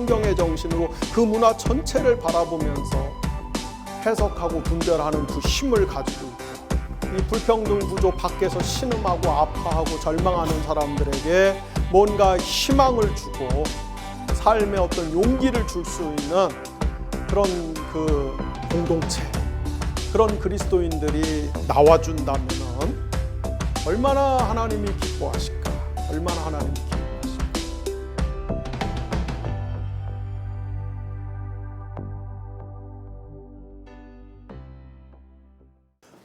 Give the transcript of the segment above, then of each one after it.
성경의 정신으로 그 문화 전체를 바라보면서 해석하고 분별하는 그 힘을 가지고 있고, 이 불평등 구조 밖에서 신음하고 아파하고 절망하는 사람들에게 뭔가 희망을 주고 삶의 어떤 용기를 줄 수 있는 그런 그 공동체, 그런 그리스도인들이 나와준다면 얼마나 하나님이 기뻐하실까? 얼마나 하나님이 기뻐하실까?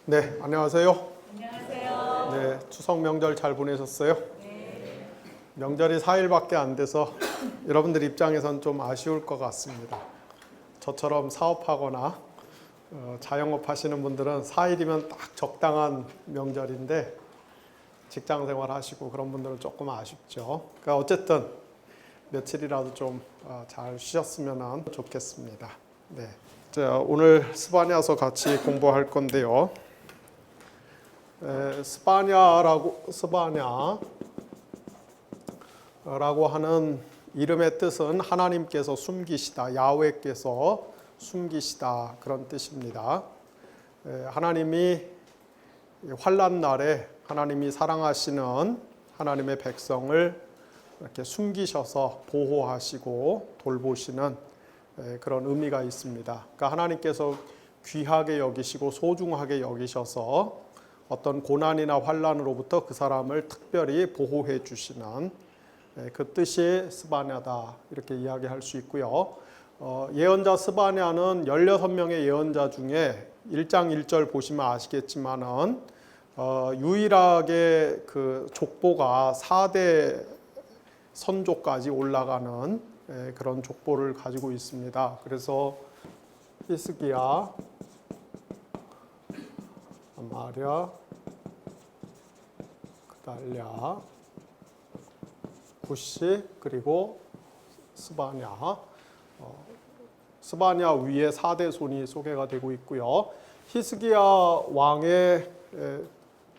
네, 안녕하세요. 안녕하세요. 네, 추석 명절 잘 보내셨어요? 네. 명절이 4일밖에 안 돼서 여러분들 입장에선 좀 아쉬울 것 같습니다. 저처럼 사업하거나 자영업 하시는 분들은 4일이면 딱 적당한 명절인데 직장 생활 하시고 그런 분들은 조금 아쉽죠. 그러니까 어쨌든 며칠이라도 좀 잘 쉬셨으면 좋겠습니다. 네. 자, 오늘 스바냐서 같이 공부할 건데요. 스바냐라고 하는 이름의 뜻은 하나님께서 숨기시다, 야훼께서 숨기시다, 그런 뜻입니다. 하나님이 환난 날에 하나님이 사랑하시는 하나님의 백성을 이렇게 숨기셔서 보호하시고 돌보시는 그런 의미가 있습니다. 그러니까 하나님께서 귀하게 여기시고 소중하게 여기셔서 어떤 고난이나 환난으로부터 그 사람을 특별히 보호해 주시는 그 뜻이 스바냐다, 이렇게 이야기할 수 있고요. 예언자 스바냐는 16명의 예언자 중에 1장 1절 보시면 아시겠지만은 유일하게 그 족보가 4대 선조까지 올라가는 그런 족보를 가지고 있습니다. 그래서 히스기야, 아마랴, 그달랴, 구시, 그리고 스바냐. 스바냐 위에 4대 손이 소개가 되고 있고요. 히스기야 왕의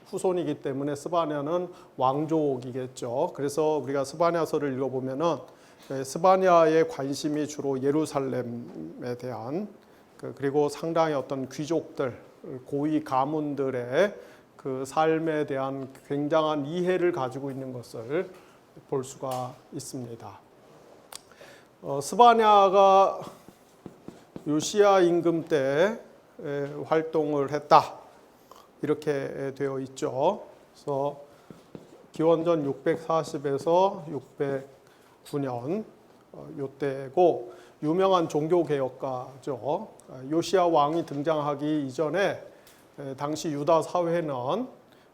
후손이기 때문에 스바냐는 왕족이겠죠. 그래서 우리가 스바냐서를 읽어보면은 스바냐의 관심이 주로 예루살렘에 대한 그리고 상당히 어떤 귀족들, 고위 가문들의 그 삶에 대한 굉장한 이해를 가지고 있는 것을 볼 수가 있습니다. 스바냐가 요시야 임금 때 활동을 했다, 이렇게 되어 있죠. 그래서 기원전 640에서 609년 요때고 유명한 종교 개혁가죠. 요시야 왕이 등장하기 이전에 당시 유다 사회는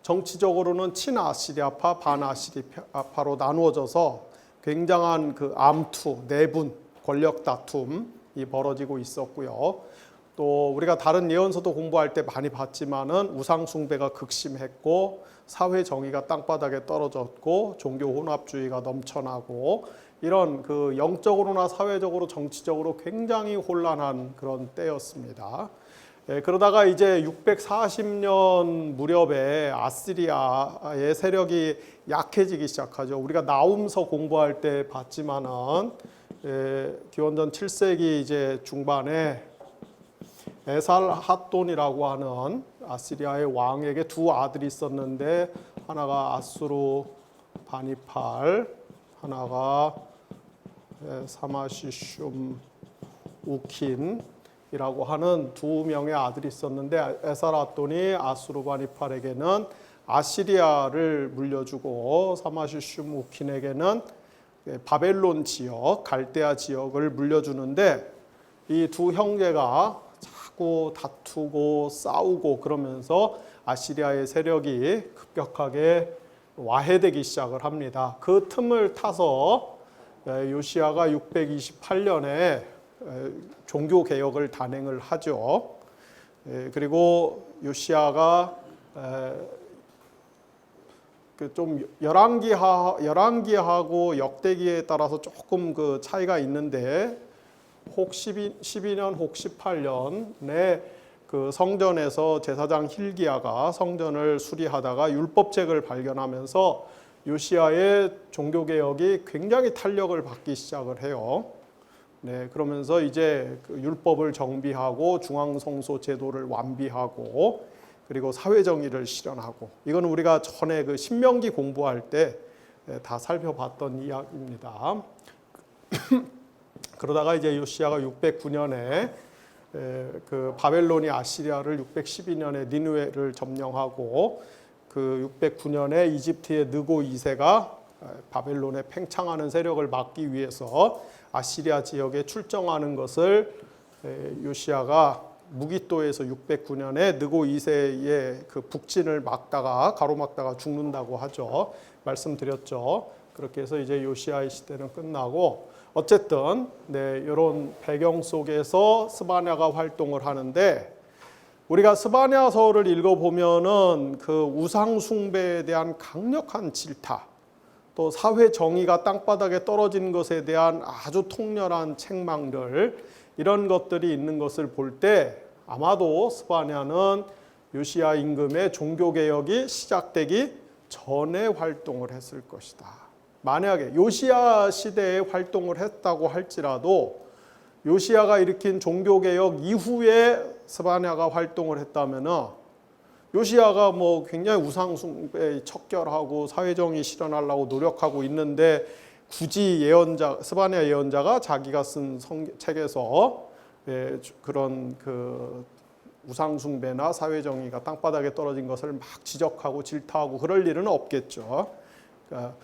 정치적으로는 친아시리아파, 반아시리아파로 나누어져서 굉장한 그 암투, 내분, 권력 다툼이 벌어지고 있었고요. 또 우리가 다른 예언서도 공부할 때 많이 봤지만은 우상 숭배가 극심했고 사회 정의가 땅바닥에 떨어졌고 종교 혼합주의가 넘쳐나고 이런 그 영적으로나 사회적으로 정치적으로 굉장히 혼란한 그런 때였습니다. 그러다가 이제 640년 무렵에 아시리아의 세력이 약해지기 시작하죠. 우리가 나훔서 공부할 때 봤지만은 기원전 7세기 이제 중반에 에살핫돈이라고 하는 아시리아의 왕에게 두 아들이 있었는데 하나가 아수르 바니팔, 하나가 사마시슌 우킨이라고 하는 두 명의 아들이 있었는데 에살핫돈이 아수르 바니팔에게는 아시리아를 물려주고 사마시슌 우킨에게는 바벨론 지역, 갈대아 지역을 물려주는데 이 두 형제가 자꾸 다투고 싸우고 그러면서 아시리아의 세력이 급격하게 와해되기 시작을 합니다. 그 틈을 타서 요시야가 628년에 종교 개혁을 단행을 하죠. 그리고 요시야가 좀 열왕기하고 역대기에 따라서 조금 그 차이가 있는데 혹 12년, 혹 18년에 그 성전에서 제사장 힐기야가 성전을 수리하다가 율법책을 발견하면서 요시야의 종교개혁이 굉장히 탄력을 받기 시작을 해요. 네, 그러면서 이제 그 율법을 정비하고 중앙성소 제도를 완비하고 그리고 사회정의를 실현하고 이건 우리가 전에 그 신명기 공부할 때 다 살펴봤던 이야기입니다. 그러다가 이제 요시야가 609년에 그 바벨론이 아시리아를 612년에 니느웨를 점령하고 그 609년에 이집트의 느고 2세가 바벨론에 팽창하는 세력을 막기 위해서 아시리아 지역에 출정하는 것을 요시야가 무기또에서 609년에 느고 2세의 그 북진을 막다가 가로막다가 죽는다고 하죠. 말씀드렸죠. 그렇게 해서 이제 요시야의 시대는 끝나고 어쨌든 이런 배경 속에서 스바냐가 활동을 하는데 우리가 스바냐서를 읽어보면은 그 우상 숭배에 대한 강력한 질타 또 사회 정의가 땅바닥에 떨어진 것에 대한 아주 통렬한 책망들 이런 것들이 있는 것을 볼 때 아마도 스바냐는 요시야 임금의 종교개혁이 시작되기 전에 활동을 했을 것이다. 만약에 요시야 시대에 활동을 했다고 할지라도 요시야가 일으킨 종교개혁 이후에 스바냐가 활동을 했다면 요시야가 뭐 굉장히 우상숭배에 척결하고 사회정의 실현하려고 노력하고 있는데 굳이 스바냐 예언자가 자기가 쓴 책에서 그런 그 우상숭배나 사회정의가 땅바닥에 떨어진 것을 막 지적하고 질타하고 그럴 일은 없겠죠. 그러니까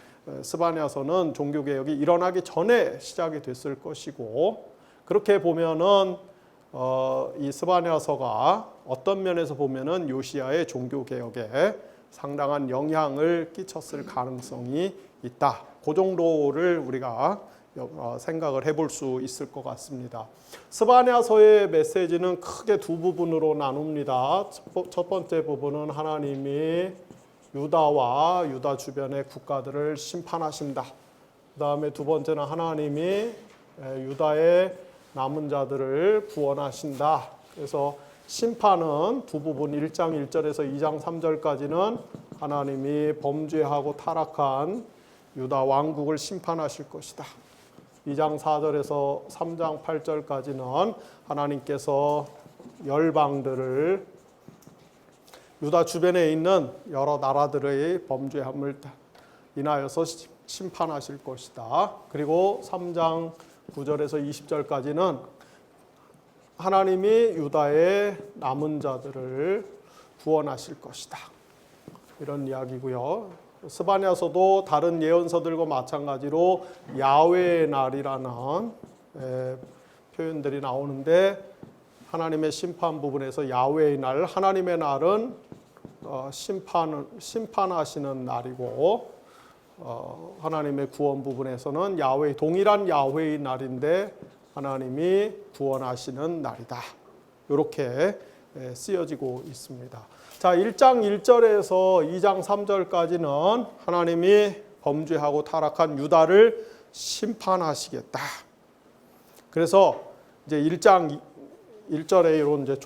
스바냐서는 종교개혁이 일어나기 전에 시작이 됐을 것이고 그렇게 보면은 이 스바냐서가 어떤 면에서 보면은 요시야의 종교개혁에 상당한 영향을 끼쳤을 가능성이 있다. 그 정도를 우리가 생각을 해볼 수 있을 것 같습니다. 스바냐서의 메시지는 크게 두 부분으로 나눕니다. 첫 번째 부분은 하나님이 유다와 유다 주변의 국가들을 심판하신다. 그 다음에 두 번째는 하나님이 유다의 남은 자들을 구원하신다. 그래서 심판은 두 부분 1장 1절에서 2장 3절까지는 하나님이 범죄하고 타락한 유다 왕국을 심판하실 것이다. 2장 4절에서 3장 8절까지는 하나님께서 열방들을 유다 주변에 있는 여러 나라들의 범죄함을 인하여서 심판하실 것이다. 그리고 3장 9절에서 20절까지는 하나님이 유다의 남은 자들을 구원하실 것이다. 이런 이야기고요. 스바냐서도 다른 예언서들과 마찬가지로 야훼의 날이라는 표현들이 나오는데 하나님의 심판 부분에서 야훼의 날, 하나님의 날은 심판하시는 날이고 하나님의 구원 부분에서는 동일한 야훼의 날인데 하나님이 구원하시는 날이다. 이렇게 쓰여지고 있습니다. 자, 1장 1절에서 2장 3절까지는 하나님이 범죄하고 타락한 유다를 심판하시겠다. 그래서 이제 1장 1절에 이런 이제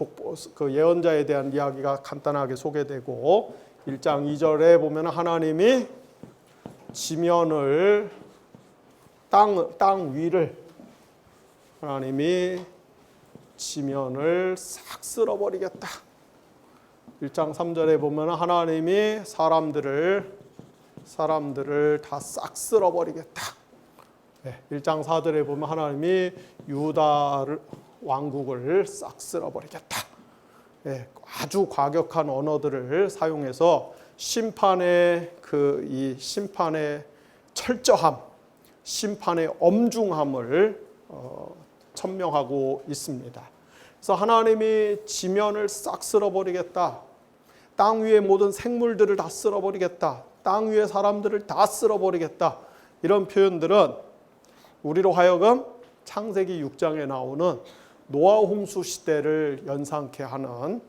그 예언자에 대한 이야기가 간단하게 소개되고 1장 2절에 보면 하나님이 지면을 땅 위를 하나님이 지면을 싹 쓸어버리겠다. 1장 3절에 보면 하나님이 사람들을 다 싹 쓸어버리겠다. 1장 4절에 보면 하나님이 유다 왕국을 싹 쓸어버리겠다. 아주 과격한 언어들을 사용해서 심판의 이 심판의 철저함, 심판의 엄중함을 천명하고 있습니다. 그래서 하나님이 지면을 싹 쓸어버리겠다. 땅 위의 모든 생물들을 다 쓸어버리겠다. 땅 위의 사람들을 다 쓸어버리겠다. 이런 표현들은 우리로 하여금 창세기 6장에 나오는 노아 홍수 시대를 연상케 하는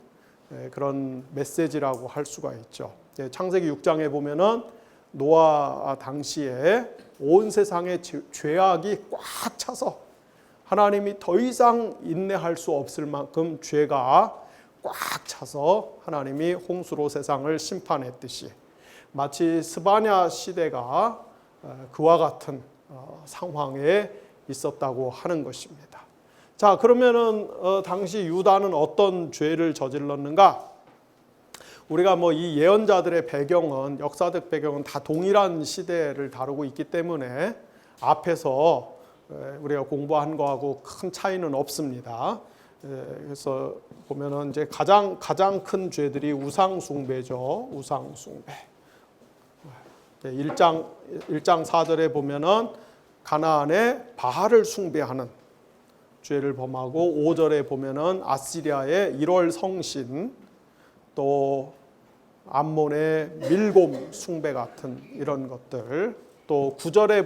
그런 메시지라고 할 수가 있죠. 창세기 6장에 보면은 노아 당시에 온 세상의 죄악이 꽉 차서 하나님이 더 이상 인내할 수 없을 만큼 죄가 꽉 차서 하나님이 홍수로 세상을 심판했듯이 마치 스바냐 시대가 그와 같은 상황에 있었다고 하는 것입니다. 자, 그러면은 당시 유다는 어떤 죄를 저질렀는가? 우리가 뭐 이 예언자들의 배경은, 역사적 배경은 다 동일한 시대를 다루고 있기 때문에 앞에서 우리가 공부한 거하고 큰 차이는 없습니다. 그래서 보면은 이제 가장 큰 죄들이 우상 숭배죠. 우상 숭배. 1장 4절에 보면은 가나안에 바알을 숭배하는 죄를 범하고, 5절에 보면은 아시리아의 1월 성신, 또 암몬의 밀곰 숭배 같은 이런 것들, 또 9절에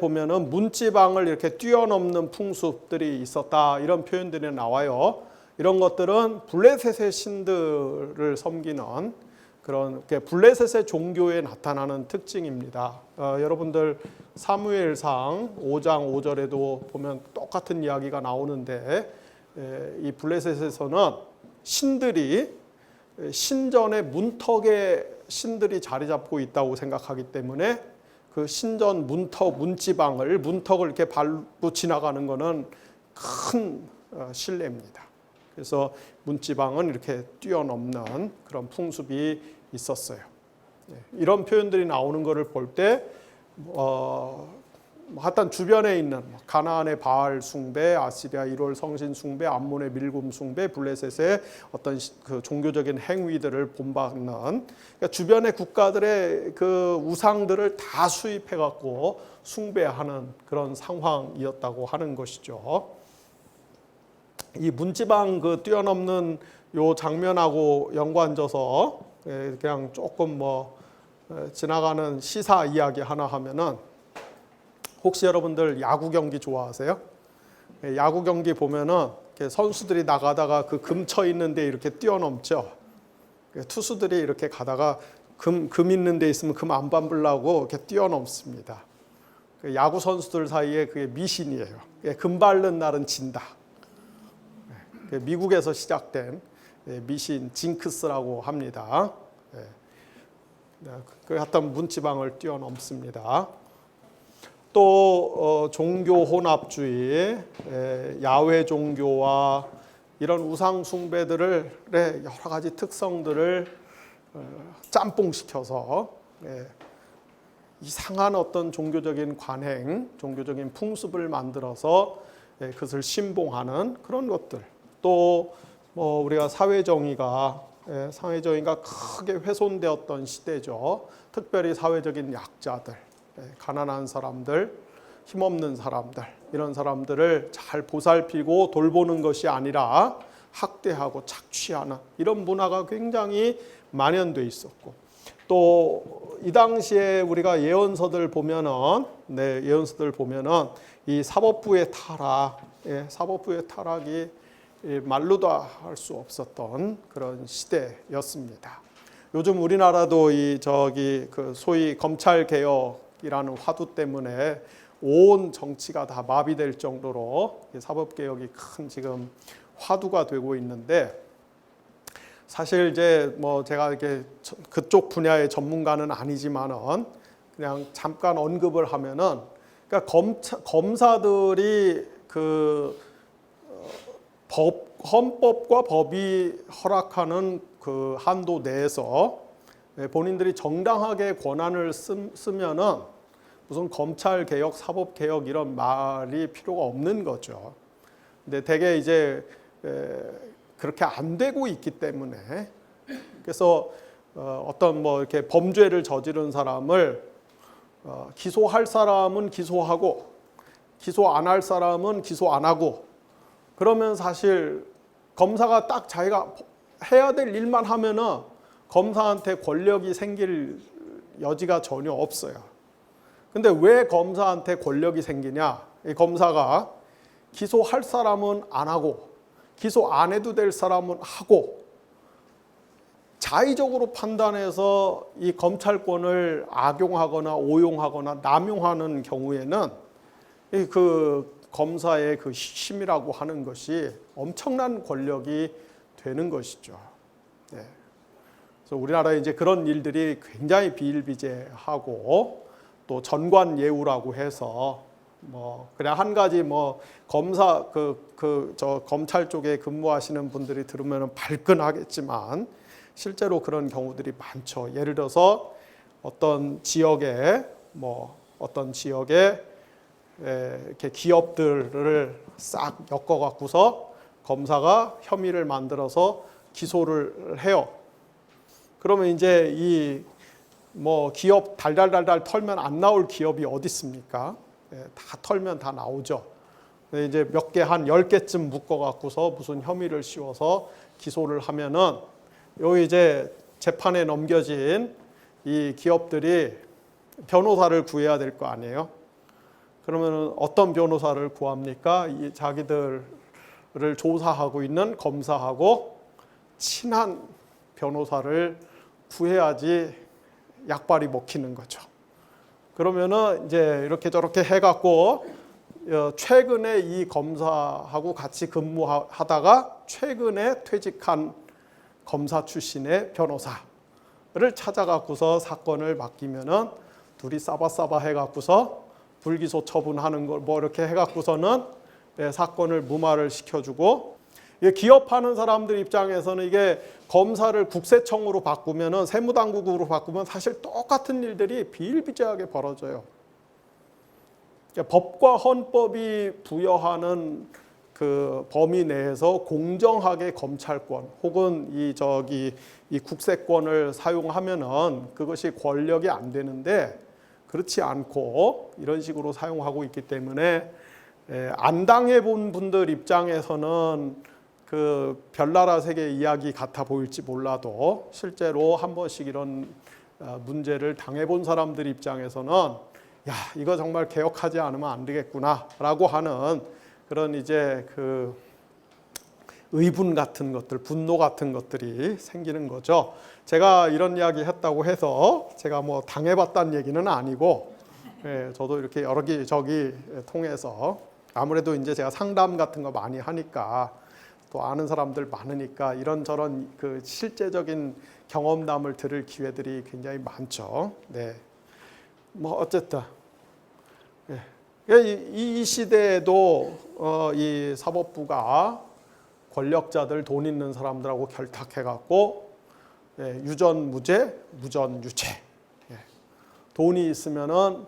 보면은 문지방을 이렇게 뛰어넘는 풍습들이 있었다, 이런 표현들이 나와요. 이런 것들은 블레셋의 신들을 섬기는 그런 블레셋의 종교에 나타나는 특징입니다. 여러분들 사무엘상 5장 5절에도 보면 똑같은 이야기가 나오는데, 이 블레셋에서는 신들이 신전의 문턱에 신들이 자리 잡고 있다고 생각하기 때문에 그 신전 문턱을 이렇게 밟고 지나가는 것은 큰 신뢰입니다. 그래서 문지방은 이렇게 뛰어넘는 그런 풍습이 있었어요. 이런 표현들이 나오는 것을 볼 때 하여튼 주변에 있는 가나안의 바알 숭배, 아시리아 1월 성신 숭배, 암몬의 밀곰 숭배, 블레셋의 어떤 그 종교적인 행위들을 본받는, 그러니까 주변의 국가들의 그 우상들을 다 수입해 갖고 숭배하는 그런 상황이었다고 하는 것이죠. 이 문지방 그 뛰어넘는 요 장면하고 연관져서 그냥 조금 뭐 지나가는 시사 이야기 하나 하면은, 혹시 여러분들 야구 경기 좋아하세요? 야구 경기 보면은 선수들이 나가다가 그 금 쳐 있는데 이렇게 뛰어넘죠. 투수들이 이렇게 가다가 금 있는 데 있으면 금 안 밟으려고 이렇게 뛰어넘습니다. 야구 선수들 사이에 그게 미신이에요. 금 밟는 날은 진다. 미국에서 시작된 미신 징크스라고 합니다. 그 하여튼 문지방을 뛰어넘습니다. 또 종교 혼합주의, 야훼 종교와 이런 우상 숭배들의 여러 가지 특성들을 짬뽕시켜서 이상한 어떤 종교적인 관행, 종교적인 풍습을 만들어서 그것을 신봉하는 그런 것들. 또 뭐 우리가 사회정의가 크게 훼손되었던 시대죠. 특별히 사회적인 약자들, 가난한 사람들, 힘없는 사람들, 이런 사람들을 잘 보살피고 돌보는 것이 아니라 학대하고 착취하는 이런 문화가 굉장히 만연돼 있었고, 또 이 당시에 우리가 예언서들 보면은 이 사법부의 타락이 말로도 할 수 없었던 그런 시대였습니다. 요즘 우리나라도 그 소위 검찰 개혁이라는 화두 때문에 온 정치가 다 마비될 정도로 사법 개혁이 큰 지금 화두가 되고 있는데, 사실 이제 뭐 제가 이렇게 그쪽 분야의 전문가는 아니지만은 그냥 잠깐 언급을 하면은, 그러니까 검사들이 그 헌법과 법이 허락하는 그 한도 내에서 본인들이 정당하게 권한을 쓰면은 무슨 검찰 개혁, 사법 개혁 이런 말이 필요가 없는 거죠. 근데 되게 이제 그렇게 안 되고 있기 때문에, 그래서 어떤 뭐 이렇게 범죄를 저지른 사람을 기소할 사람은 기소하고 기소 안 할 사람은 기소 안 하고, 그러면 사실 검사가 딱 자기가 해야 될 일만 하면은 검사한테 권력이 생길 여지가 전혀 없어요. 근데 왜 검사한테 권력이 생기냐? 이 검사가 기소할 사람은 안 하고 기소 안 해도 될 사람은 하고, 자의적으로 판단해서 이 검찰권을 악용하거나 오용하거나 남용하는 경우에는 그 검사의 그 힘이라고 하는 것이 엄청난 권력이 되는 것이죠. 그래서 우리나라에 이제 그런 일들이 굉장히 비일비재하고, 또 전관 예우라고 해서 뭐 그냥 한 가지 뭐 검사 저 검찰 쪽에 근무하시는 분들이 들으면 발끈하겠지만 실제로 그런 경우들이 많죠. 예를 들어서 어떤 지역에 이렇게 기업들을 싹 엮어 갖고서 검사가 혐의를 만들어서 기소를 해요. 그러면 이제 이 뭐 기업 달달달달 털면 안 나올 기업이 어디 있습니까? 다 털면 다 나오죠. 근데 이제 몇 개 한 10개쯤 묶어 갖고서 무슨 혐의를 씌워서 기소를 하면은 여기 이제 재판에 넘겨진 이 기업들이 변호사를 구해야 될 거 아니에요. 그러면 어떤 변호사를 구합니까? 이 자기들을 조사하고 있는 검사하고 친한 변호사를 구해야지 약발이 먹히는 거죠. 그러면은 이제 이렇게 저렇게 해갖고 최근에 이 검사하고 같이 근무하다가 최근에 퇴직한 검사 출신의 변호사를 찾아갖고서 사건을 맡기면은 둘이 싸바싸바 해갖고서 불기소 처분하는 걸 뭐 이렇게 해갖고서는 사건을 무마를 시켜주고, 기업하는 사람들 입장에서는 이게 검사를 국세청으로 바꾸면은 세무당국으로 바꾸면 사실 똑같은 일들이 비일비재하게 벌어져요. 그러니까 법과 헌법이 부여하는 그 범위 내에서 공정하게 검찰권 혹은 이 국세권을 사용하면은 그것이 권력이 안 되는데, 그렇지 않고 이런 식으로 사용하고 있기 때문에 안 당해본 분들 입장에서는 그 별나라 세계 이야기 같아 보일지 몰라도 실제로 한 번씩 이런 문제를 당해본 사람들 입장에서는 야, 이거 정말 개혁하지 않으면 안 되겠구나라고 하는 그런 이제 그 의분 같은 것들, 분노 같은 것들이 생기는 거죠. 제가 이런 이야기 했다고 해서 제가 뭐 당해봤다는 얘기는 아니고, 저도 이렇게 여기저기 통해서 아무래도 이제 제가 상담 같은 거 많이 하니까 또 아는 사람들 많으니까 이런저런 그 실제적인 경험담을 들을 기회들이 굉장히 많죠. 네. 뭐 어쨌든 이 시대에도 이 사법부가 권력자들, 돈 있는 사람들하고 결탁해갖고 유전무죄, 무전유죄. 돈이 있으면은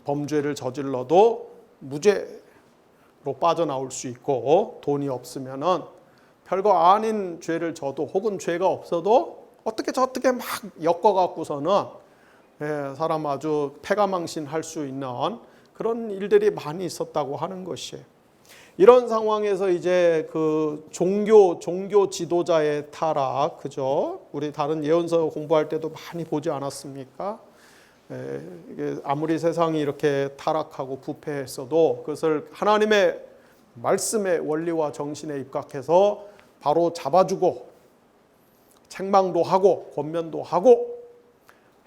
범죄를 저질러도 무죄로 빠져나올 수 있고, 돈이 없으면은 별거 아닌 죄를 져도 혹은 죄가 없어도 어떻게 저떻게 막 엮어갖고서는 사람 아주 패가망신할 수 있는 그런 일들이 많이 있었다고 하는 것이에요. 이런 상황에서 이제 그 종교 지도자의 타락, 그죠? 우리 다른 예언서 공부할 때도 많이 보지 않았습니까? 이게 아무리 세상이 이렇게 타락하고 부패했어도 그것을 하나님의 말씀의 원리와 정신에 입각해서 바로 잡아주고 책망도 하고 권면도 하고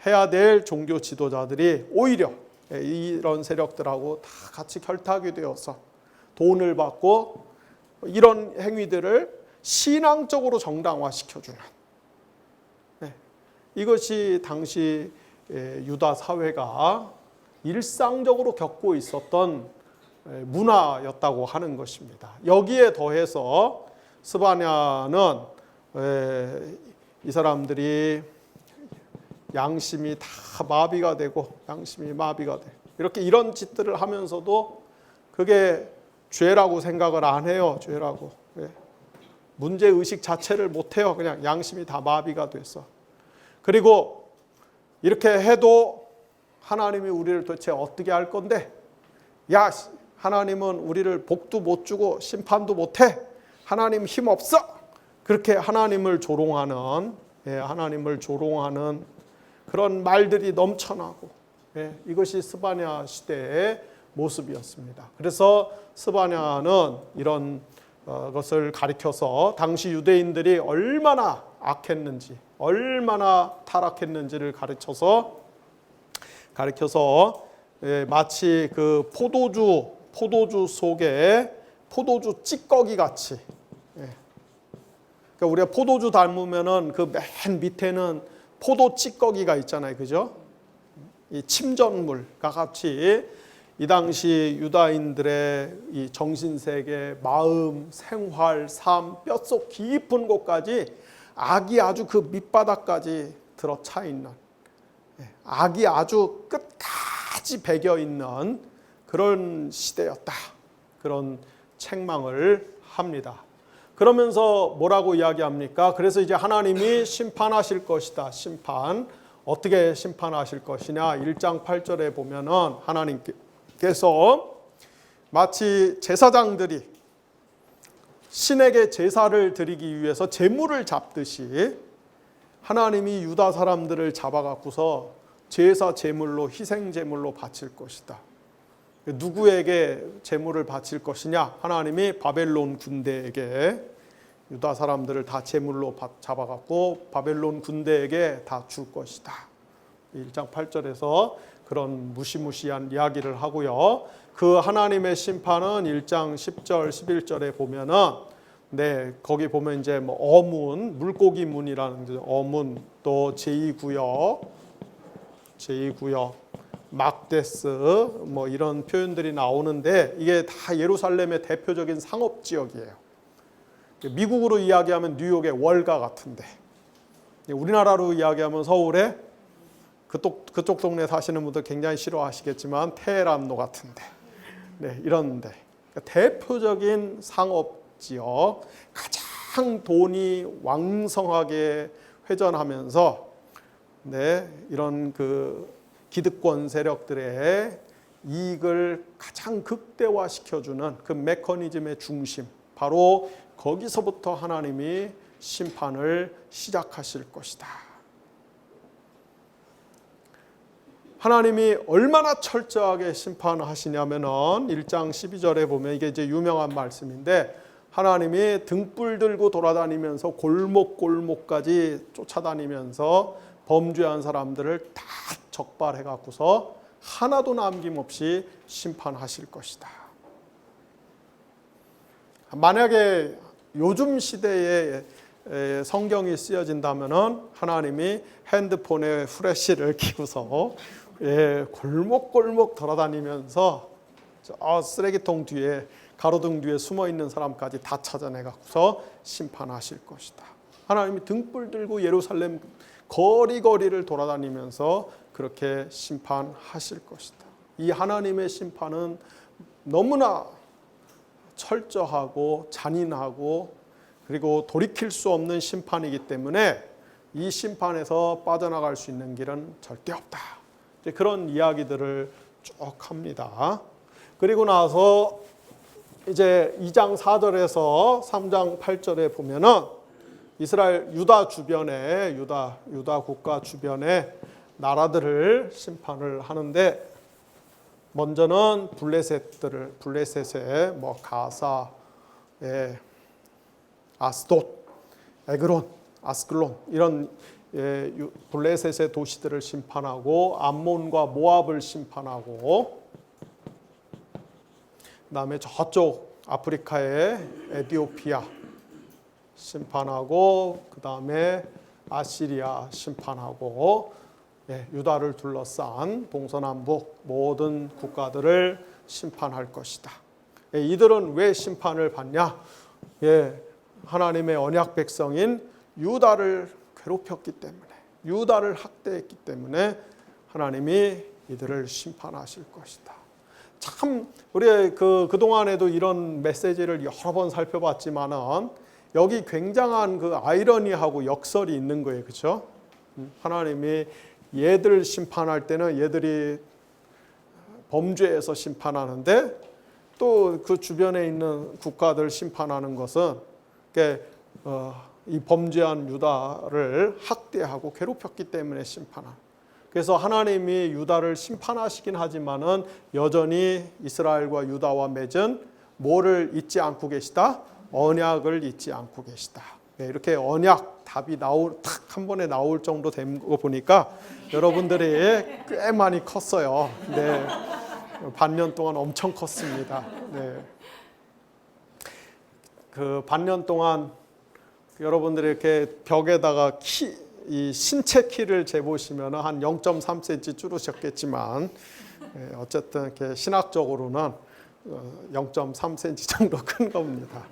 해야 될 종교 지도자들이 오히려 이런 세력들하고 다 같이 결탁이 되어서 돈을 받고 이런 행위들을 신앙적으로 정당화시켜주는, 이것이 당시 유다 사회가 일상적으로 겪고 있었던 문화였다고 하는 것입니다. 여기에 더해서 스바냐는 이 사람들이 양심이 다 마비가 되고 이렇게 이런 짓들을 하면서도 그게 죄라고 생각을 안 해요. 죄라고. 문제의식 자체를 못 해요. 그냥 양심이 다 마비가 돼서. 그리고 이렇게 해도 하나님이 우리를 도대체 어떻게 할 건데? 야, 하나님은 우리를 복도 못 주고 심판도 못 해. 하나님 힘 없어. 그렇게 하나님을 조롱하는 그런 말들이 넘쳐나고, 이것이 스바냐 시대의 모습이었습니다. 그래서 스바냐는 이런 것을 가리켜서 당시 유대인들이 얼마나 악했는지, 얼마나 타락했는지를 가르쳐서 마치 그 포도주 속에 포도주 찌꺼기 같이. 그러니까 우리가 포도주 담으면은 그 맨 밑에는 포도 찌꺼기가 있잖아요, 그죠? 이 침전물과 같이 이 당시 유다인들의 이 정신세계, 마음, 생활, 삶, 뼛속 깊은 곳까지 악이 아주 그 밑바닥까지 들어차 있는, 악이 아주 끝까지 배겨 있는 그런 시대였다. 그런 책망을 합니다. 그러면서 뭐라고 이야기합니까? 그래서 이제 하나님이 심판하실 것이다. 심판. 어떻게 심판하실 것이냐? 1장 8절에 보면은 하나님께서 마치 제사장들이 신에게 제사를 드리기 위해서 제물을 잡듯이 하나님이 유다 사람들을 잡아갖고서 제사 제물로, 희생 제물로 바칠 것이다. 누구에게 제물을 바칠 것이냐? 하나님이 바벨론 군대에게 유다 사람들을 다 제물로 잡아갖고 바벨론 군대에게 다 줄 것이다. 1장 8절에서 그런 무시무시한 이야기를 하고요. 그 하나님의 심판은 1장 10절, 11절에 보면은 거기 보면 이제 뭐 어문, 물고기 문이라는 어문, 또 제2구역, 막데스 뭐 이런 표현들이 나오는데 이게 다 예루살렘의 대표적인 상업 지역이에요. 미국으로 이야기하면 뉴욕의 월가 같은데, 우리나라로 이야기하면 서울의 그쪽 동네 사시는 분들 굉장히 싫어하시겠지만 테헤란로 같은데, 이런데 대표적인 상업 지역, 가장 돈이 왕성하게 회전하면서 이런 그 기득권 세력들의 이익을 가장 극대화시켜주는 그 메커니즘의 중심, 바로 거기서부터 하나님이 심판을 시작하실 것이다. 하나님이 얼마나 철저하게 심판하시냐면은 1장 12절에 보면 이게 이제 유명한 말씀인데, 하나님이 등불 들고 돌아다니면서 골목골목까지 쫓아다니면서 범죄한 사람들을 다 적발해 갖고서 하나도 남김없이 심판하실 것이다. 만약에 요즘 시대에 성경이 쓰여진다면은 하나님이 핸드폰에 후레쉬를 켜서 골목골목 돌아다니면서 쓰레기통 뒤에, 가로등 뒤에 숨어 있는 사람까지 다 찾아내 갖고서 심판하실 것이다. 하나님이 등불 들고 예루살렘 거리거리를 돌아다니면서 그렇게 심판하실 것이다. 이 하나님의 심판은 너무나 철저하고 잔인하고 그리고 돌이킬 수 없는 심판이기 때문에 이 심판에서 빠져나갈 수 있는 길은 절대 없다. 그런 이야기들을 쭉 합니다. 그리고 나서 이제 2장 4절에서 3장 8절에 보면은 이스라엘 유다 주변에, 유다 국가 주변에 나라들을 심판을 하는데, 먼저는 블레셋의 뭐 가사, 아스돗, 에그론, 아스클론 이런 블레셋의 도시들을 심판하고, 암몬과 모압을 심판하고, 그다음에 저쪽 아프리카의 에티오피아 심판하고, 그다음에 아시리아 심판하고, 유다를 둘러싼 동서남북 모든 국가들을 심판할 것이다. 이들은 왜 심판을 받냐? 하나님의 언약 백성인 유다를 괴롭혔기 때문에, 유다를 학대했기 때문에 하나님이 이들을 심판하실 것이다. 참 우리 그동안에도 이런 메시지를 여러 번 살펴봤지만은 여기 굉장한 그 아이러니하고 역설이 있는 거예요. 그렇죠? 하나님이 얘들 심판할 때는 얘들이 범죄에서 심판하는데, 또 그 주변에 있는 국가들 심판하는 것은 이 범죄한 유다를 학대하고 괴롭혔기 때문에 심판한. 그래서 하나님이 유다를 심판하시긴 하지만은 여전히 이스라엘과 유다와 맺은 뭐를 잊지 않고 계시다? 언약을 잊지 않고 계시다. 이렇게 언약 답이 딱 한 번에 나올 정도 된 거 보니까 여러분들이 꽤 많이 컸어요. 반년 동안 엄청 컸습니다. 그 반년 동안 여러분들이 이렇게 벽에다가 이 신체 키를 재보시면 한 0.3cm 줄으셨겠지만 어쨌든 이렇게 신학적으로는 0.3cm 정도 큰 겁니다.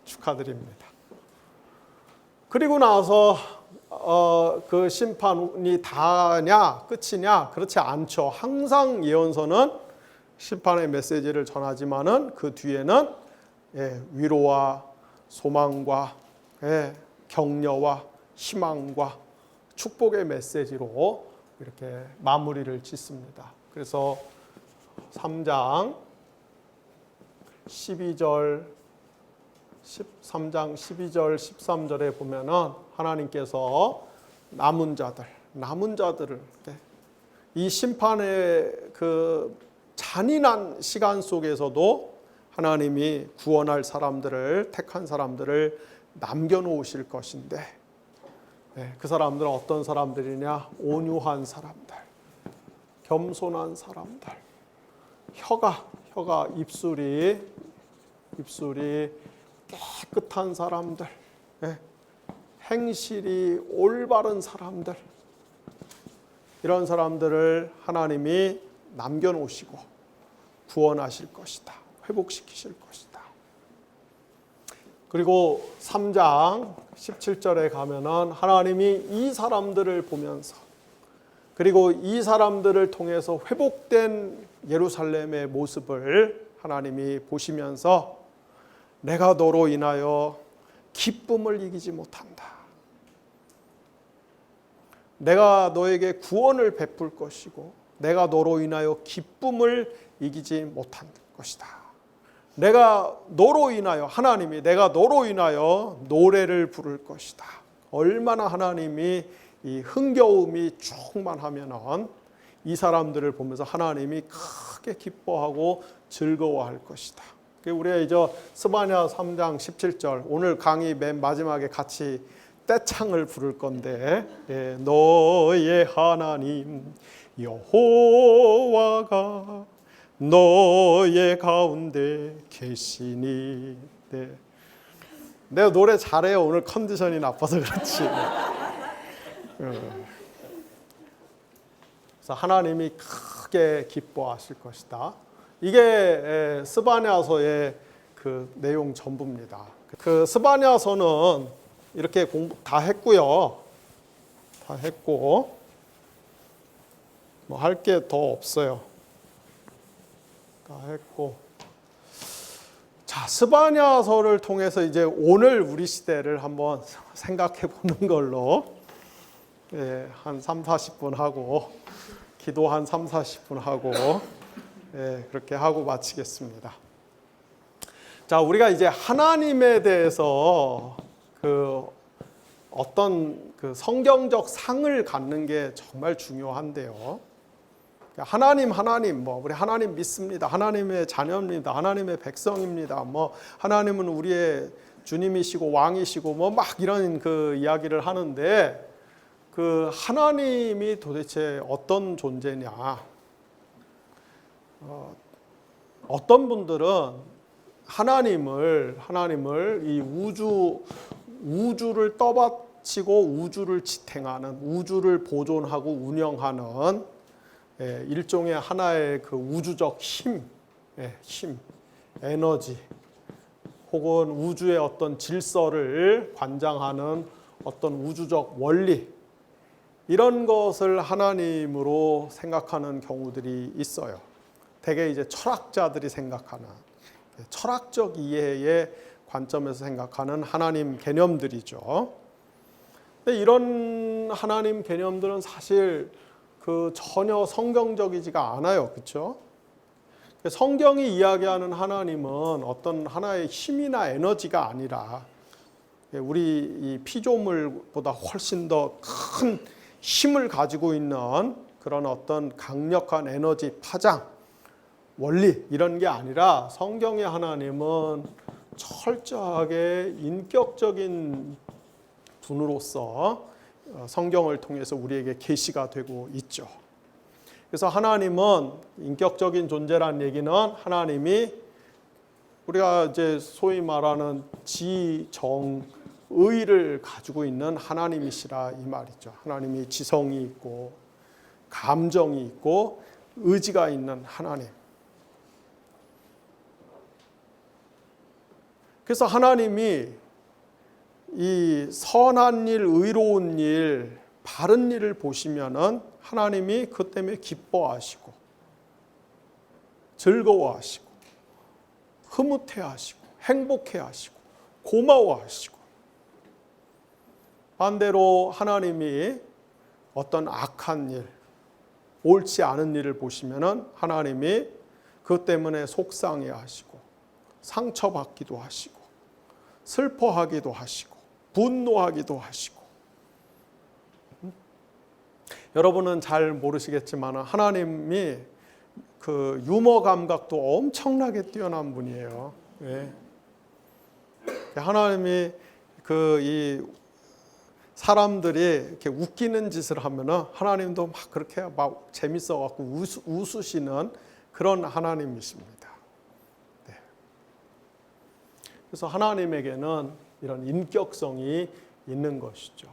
축하드립니다. 그리고 나서 그 심판이 다냐 끝이냐 그렇지 않죠. 항상 예언서는 심판의 메시지를 전하지만은 그 뒤에는 위로와 소망과 격려와 희망과 축복의 메시지로 이렇게 마무리를 짓습니다. 그래서 3장 12절 13장 12절 13절에 보면은 하나님께서 남은 자들을 이 심판의 그 잔인한 시간 속에서도 하나님이 구원할 사람들을 택한 사람들을 남겨놓으실 것인데 그 사람들은 어떤 사람들이냐? 온유한 사람들, 겸손한 사람들, 혀가 입술이 깨끗한 사람들, 행실이 올바른 사람들, 이런 사람들을 하나님이 남겨놓으시고 구원하실 것이다. 회복시키실 것이다. 그리고 3장 17절에 가면은 하나님이 이 사람들을 보면서 그리고 이 사람들을 통해서 회복된 예루살렘의 모습을 하나님이 보시면서 내가 너로 인하여 기쁨을 이기지 못한다. 내가 너에게 구원을 베풀 것이고 내가 너로 인하여 기쁨을 이기지 못한 것이다. 내가 너로 인하여 하나님이 내가 너로 인하여 노래를 부를 것이다. 얼마나 하나님이 이 흥겨움이 충만하면은 이 사람들을 보면서 하나님이 크게 기뻐하고 즐거워할 것이다. 우리가 이제 스바냐 3장 17절 오늘 강의 맨 마지막에 같이 떼창을 부를 건데 너의 하나님 여호와가 너의 가운데 계시니. 내가 노래 잘해요. 오늘 컨디션이 나빠서 그렇지. 그래서 하나님이 크게 기뻐하실 것이다. 이게 스바냐서의 그 내용 전부입니다. 그 스바냐서는 이렇게 공부 다 했고요. 다 했고 뭐 할 게 더 없어요. 다 했고. 자, 스바냐서를 통해서 이제 오늘 우리 시대를 한번 생각해 보는 걸로 한 3, 40분 하고 기도 한 3, 40분 하고 그렇게 하고 마치겠습니다. 자, 우리가 이제 하나님에 대해서 그 어떤 그 성경적 상을 갖는 게 정말 중요한데요. 하나님 뭐 우리 하나님 믿습니다. 하나님의 자녀입니다. 하나님의 백성입니다. 뭐 하나님은 우리의 주님이시고 왕이시고 뭐 막 이런 그 이야기를 하는데 그 하나님이 도대체 어떤 존재냐? 어떤 분들은 하나님을 이 우주를 떠받치고 우주를 지탱하는 우주를 보존하고 운영하는 일종의 하나의 그 우주적 힘, 에너지, 혹은 우주의 어떤 질서를 관장하는 어떤 우주적 원리, 이런 것을 하나님으로 생각하는 경우들이 있어요. 대개 이제 철학자들이 생각하는 철학적 이해의 관점에서 생각하는 하나님 개념들이죠. 근데 이런 하나님 개념들은 사실 그 전혀 성경적이지가 않아요. 그렇죠? 성경이 이야기하는 하나님은 어떤 하나의 힘이나 에너지가 아니라 우리 이 피조물보다 훨씬 더 큰 힘을 가지고 있는 그런 어떤 강력한 에너지 파장, 원리 이런 게 아니라 성경의 하나님은 철저하게 인격적인 분으로서 성경을 통해서 우리에게 계시가 되고 있죠. 그래서 하나님은 인격적인 존재라는 얘기는 하나님이 우리가 이제 소위 말하는 지정론이라고 의를 가지고 있는 하나님이시라 이 말이죠. 하나님이 지성이 있고 감정이 있고 의지가 있는 하나님. 그래서 하나님이 이 선한 일, 의로운 일, 바른 일을 보시면은 하나님이 그 때문에 기뻐하시고 즐거워하시고 흐뭇해하시고 행복해하시고 고마워하시고, 반대로 하나님이 어떤 악한 일, 옳지 않은 일을 보시면은 하나님이 그 때문에 속상해하시고 상처받기도 하시고 슬퍼하기도 하시고 분노하기도 하시고. 여러분은 잘 모르시겠지만 하나님이 그 유머 감각도 엄청나게 뛰어난 분이에요. 예. 하나님이 이 사람들이 이렇게 웃기는 짓을 하면은 하나님도 막 그렇게 막 재밌어 갖고 웃으시는 그런 하나님이십니다. 네. 그래서 하나님에게는 이런 인격성이 있는 것이죠.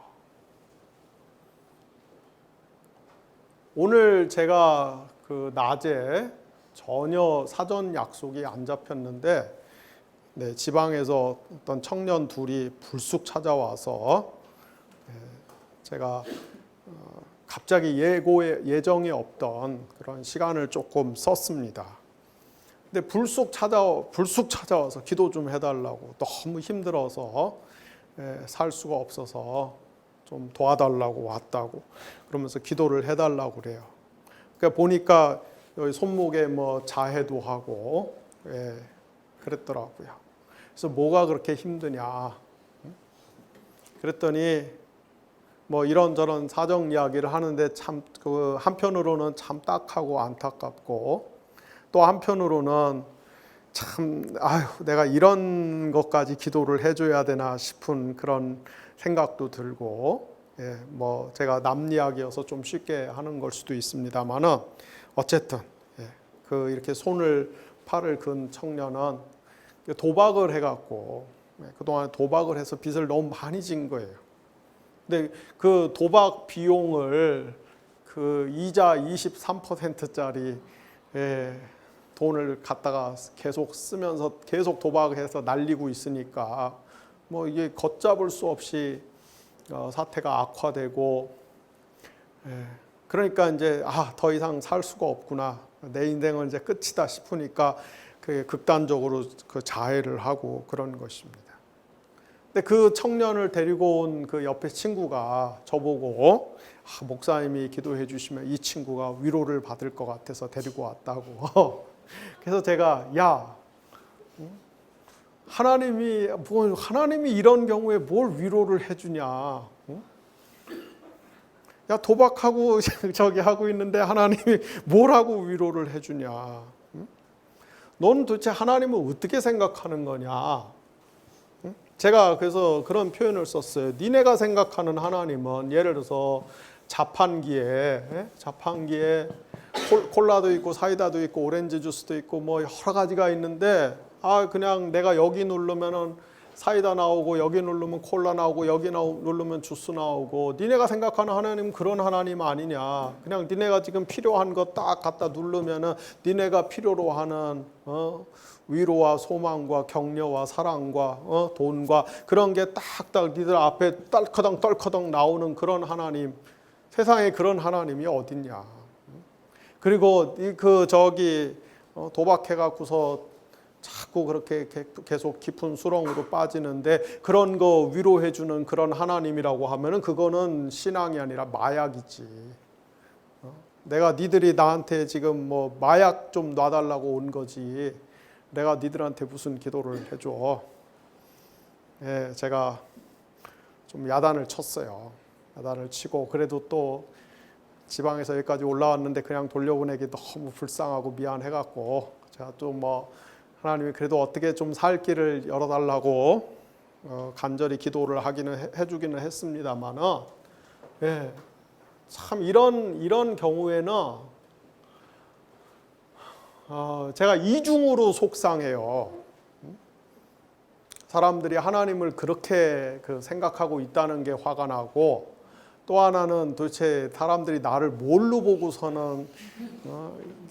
오늘 제가 그 낮에 전혀 사전 약속이 안 잡혔는데, 네, 지방에서 어떤 청년 둘이 불쑥 찾아와서 제가 갑자기 예정이 없던 그런 시간을 조금 썼습니다. 근데 불쑥 찾아와서 기도 좀 해달라고, 너무 힘들어서 살 수가 없어서 좀 도와달라고 왔다고 그러면서 기도를 해달라고 그래요. 그러니까 보니까 여기 손목에 뭐 자해도 하고 그랬더라고요. 그래서 뭐가 그렇게 힘드냐 그랬더니 뭐 이런저런 사정 이야기를 하는데 참 그 한편으로는 참 딱하고 안타깝고, 또 한편으로는 참 내가 이런 것까지 기도를 해줘야 되나 싶은 그런 생각도 들고, 뭐 제가 남 이야기여서 좀 쉽게 하는 걸 수도 있습니다만은 어쨌든 그 이렇게 팔을 근 청년은 도박을 해갖고 그동안 도박을 해서 빚을 너무 많이 진 거예요. 근데 그 도박 비용을 그 이자 23%짜리 돈을 갖다가 계속 쓰면서 계속 도박해서 날리고 있으니까 뭐 이게 걷잡을 수 없이 사태가 악화되고, 그러니까 이제 더 이상 살 수가 없구나, 내 인생은 이제 끝이다 싶으니까 그 극단적으로 그 자해를 하고 그런 것입니다. 근데 그 청년을 데리고 온 그 옆에 친구가 저보고 목사님이 기도해 주시면 이 친구가 위로를 받을 것 같아서 데리고 왔다고. 그래서 제가 하나님이 이런 경우에 뭘 위로를 해주냐? 야, 도박하고 저기 하고 있는데 하나님이 뭘 하고 위로를 해주냐? 너는 도대체 하나님을 어떻게 생각하는 거냐? 제가 그래서 그런 표현을 썼어요. 니네가 생각하는 하나님은 예를 들어서 자판기에 콜라도 있고 사이다도 있고 오렌지 주스도 있고 뭐 여러 가지가 있는데 그냥 내가 여기 누르면은 사이다 나오고 여기 누르면 콜라 나오고 여기 누르면 주스 나오고, 니네가 생각하는 하나님은 그런 하나님 아니냐? 그냥 니네가 지금 필요한 거 딱 갖다 누르면은 니네가 필요로 하는 위로와 소망과 격려와 사랑과 돈과 그런 게 딱딱 니들 앞에 떨커덩 나오는 그런 하나님, 세상에 그런 하나님이 어딨냐? 그리고 도박해갖고서 자꾸 그렇게 계속 깊은 수렁으로 빠지는데 그런 거 위로해주는 그런 하나님이라고 하면은 그거는 신앙이 아니라 마약이지. 내가 니들이 나한테 지금 뭐 마약 좀 놔달라고 온 거지, 내가 니들한테 무슨 기도를 해줘. 제가 좀 야단을 쳤어요. 야단을 치고, 그래도 또 지방에서 여기까지 올라왔는데 그냥 돌려보내기 너무 불쌍하고 미안해갖고 제가 또 뭐 하나님이 그래도 어떻게 좀 살 길을 열어달라고 간절히 기도를 해주기는 했습니다만은, 참 이런 경우에는 제가 이중으로 속상해요. 사람들이 하나님을 그렇게 생각하고 있다는 게 화가 나고, 또 하나는 도대체 사람들이 나를 뭘로 보고서는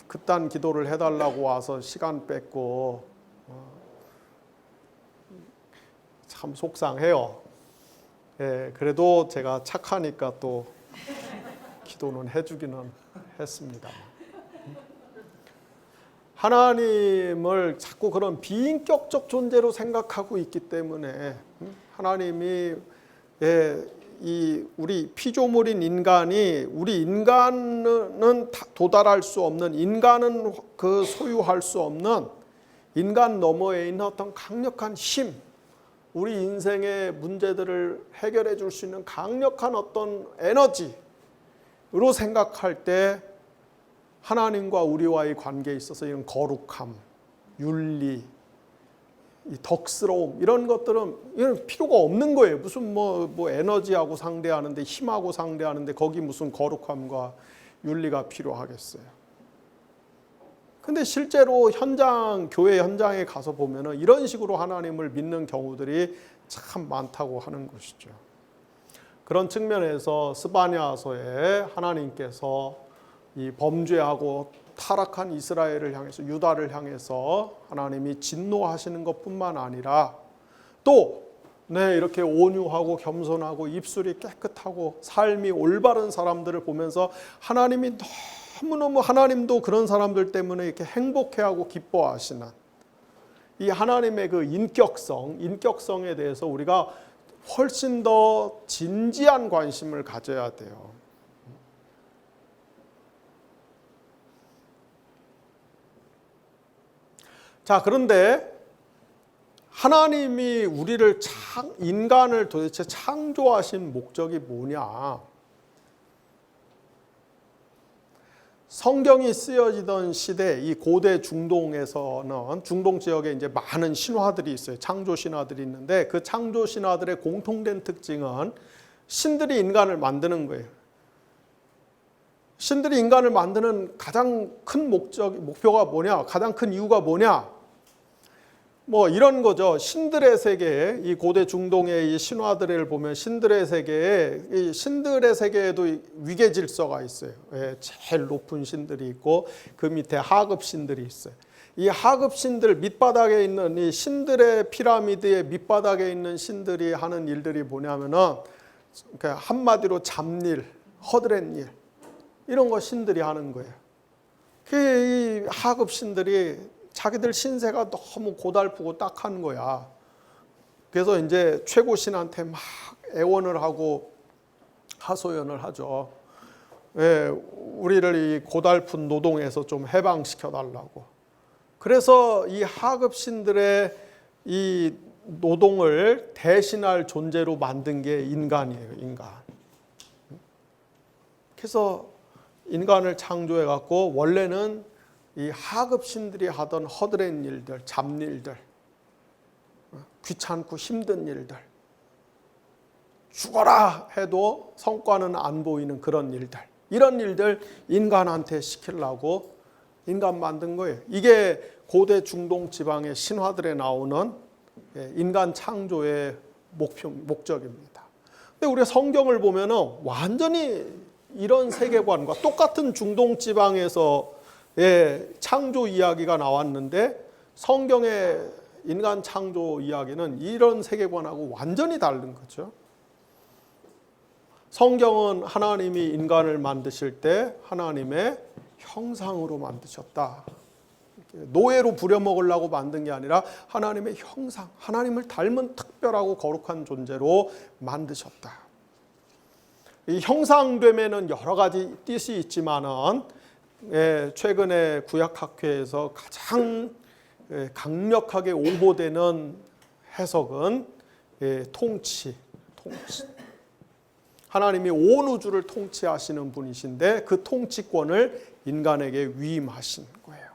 그딴 기도를 해달라고 와서 시간 뺏고, 참 속상해요. 예, 그래도 제가 착하니까 또 기도는 해주기는 했습니다. 하나님을 자꾸 그런 비인격적 존재로 생각하고 있기 때문에 하나님이 우리 피조물인 인간이 우리 인간은 도달할 수 없는, 인간은 소유할 수 없는 인간 너머에 있는 어떤 강력한 힘, 우리 인생의 문제들을 해결해 줄 수 있는 강력한 어떤 에너지로 생각할 때 하나님과 우리와의 관계에 있어서 이런 거룩함, 윤리, 이 덕스러움 이런 것들은 이런 필요가 없는 거예요. 무슨 뭐 에너지하고 상대하는데, 힘하고 상대하는데 거기 무슨 거룩함과 윤리가 필요하겠어요. 근데 실제로 교회 현장에 가서 보면은 이런 식으로 하나님을 믿는 경우들이 참 많다고 하는 것이죠. 그런 측면에서 스바냐서에 하나님께서 이 범죄하고 타락한 이스라엘을 향해서, 유다를 향해서 하나님이 진노하시는 것뿐만 아니라 또 이렇게 온유하고 겸손하고 입술이 깨끗하고 삶이 올바른 사람들을 보면서 하나님이 너무너무, 하나님도 그런 사람들 때문에 이렇게 행복해하고 기뻐하시는 이 하나님의 그 인격성에 대해서 우리가 훨씬 더 진지한 관심을 가져야 돼요. 자, 그런데 하나님이 우리를 인간을 도대체 창조하신 목적이 뭐냐? 성경이 쓰여지던 시대, 이 고대 중동에서는, 중동 지역에 이제 많은 신화들이 있어요. 창조 신화들이 있는데 그 창조 신화들의 공통된 특징은 신들이 인간을 만드는 거예요. 신들이 인간을 만드는 가장 큰 목표가 뭐냐? 가장 큰 이유가 뭐냐? 뭐 이런 거죠. 신들의 세계, 이 고대 중동의 이 신화들을 보면 신들의 세계에도 위계 질서가 있어요. 제일 높은 신들이 있고 그 밑에 하급 신들이 있어요. 이 하급 신들 밑바닥에 있는 이 신들의 피라미드의 밑바닥에 있는 신들이 하는 일들이 뭐냐면은 한마디로 잡일, 허드렛일 이런 거 신들이 하는 거예요. 이 하급 신들이 자기들 신세가 너무 고달프고 딱한 거야. 그래서 이제 최고 신한테 막 애원을 하고 하소연을 하죠. 우리를 이 고달픈 노동에서 좀 해방시켜 달라고. 그래서 이 하급 신들의 이 노동을 대신할 존재로 만든 게 인간이에요, 인간. 그래서 인간을 창조해 갖고 원래는 이 하급 신들이 하던 허드렛 일들, 잡일들, 귀찮고 힘든 일들, 죽어라 해도 성과는 안 보이는 그런 일들, 이런 일들 인간한테 시키려고 인간 만든 거예요. 이게 고대 중동 지방의 신화들에 나오는 인간 창조의 목적입니다. 근데 우리가 성경을 보면은 완전히 이런 세계관과 똑같은 중동 지방에서 창조 이야기가 나왔는데 성경의 인간 창조 이야기는 이런 세계관하고 완전히 다른 거죠. 성경은 하나님이 인간을 만드실 때 하나님의 형상으로 만드셨다. 노예로 부려먹으려고 만든 게 아니라 하나님의 형상, 하나님을 닮은 특별하고 거룩한 존재로 만드셨다. 이 형상됨에는 여러 가지 뜻이 있지만은 최근에 구약학회에서 가장 강력하게 오보되는 해석은 통치. 하나님이 온 우주를 통치하시는 분이신데 그 통치권을 인간에게 위임하신 거예요.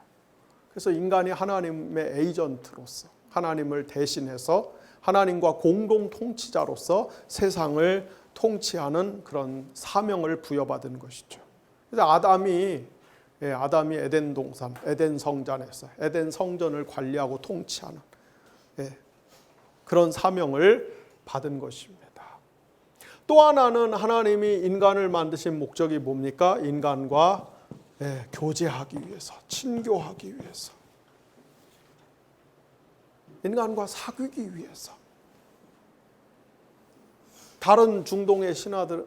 그래서 인간이 하나님의 에이전트로서 하나님을 대신해서 하나님과 공동 통치자로서 세상을 통치하는 그런 사명을 부여받은 것이죠. 그래서 아담이 에덴 동산, 에덴 성전에서 에덴 성전을 관리하고 통치하는 그런 사명을 받은 것입니다. 또 하나는 하나님이 인간을 만드신 목적이 뭡니까? 인간과 교제하기 위해서, 친교하기 위해서, 인간과 사귀기 위해서. 다른 중동의 신화들은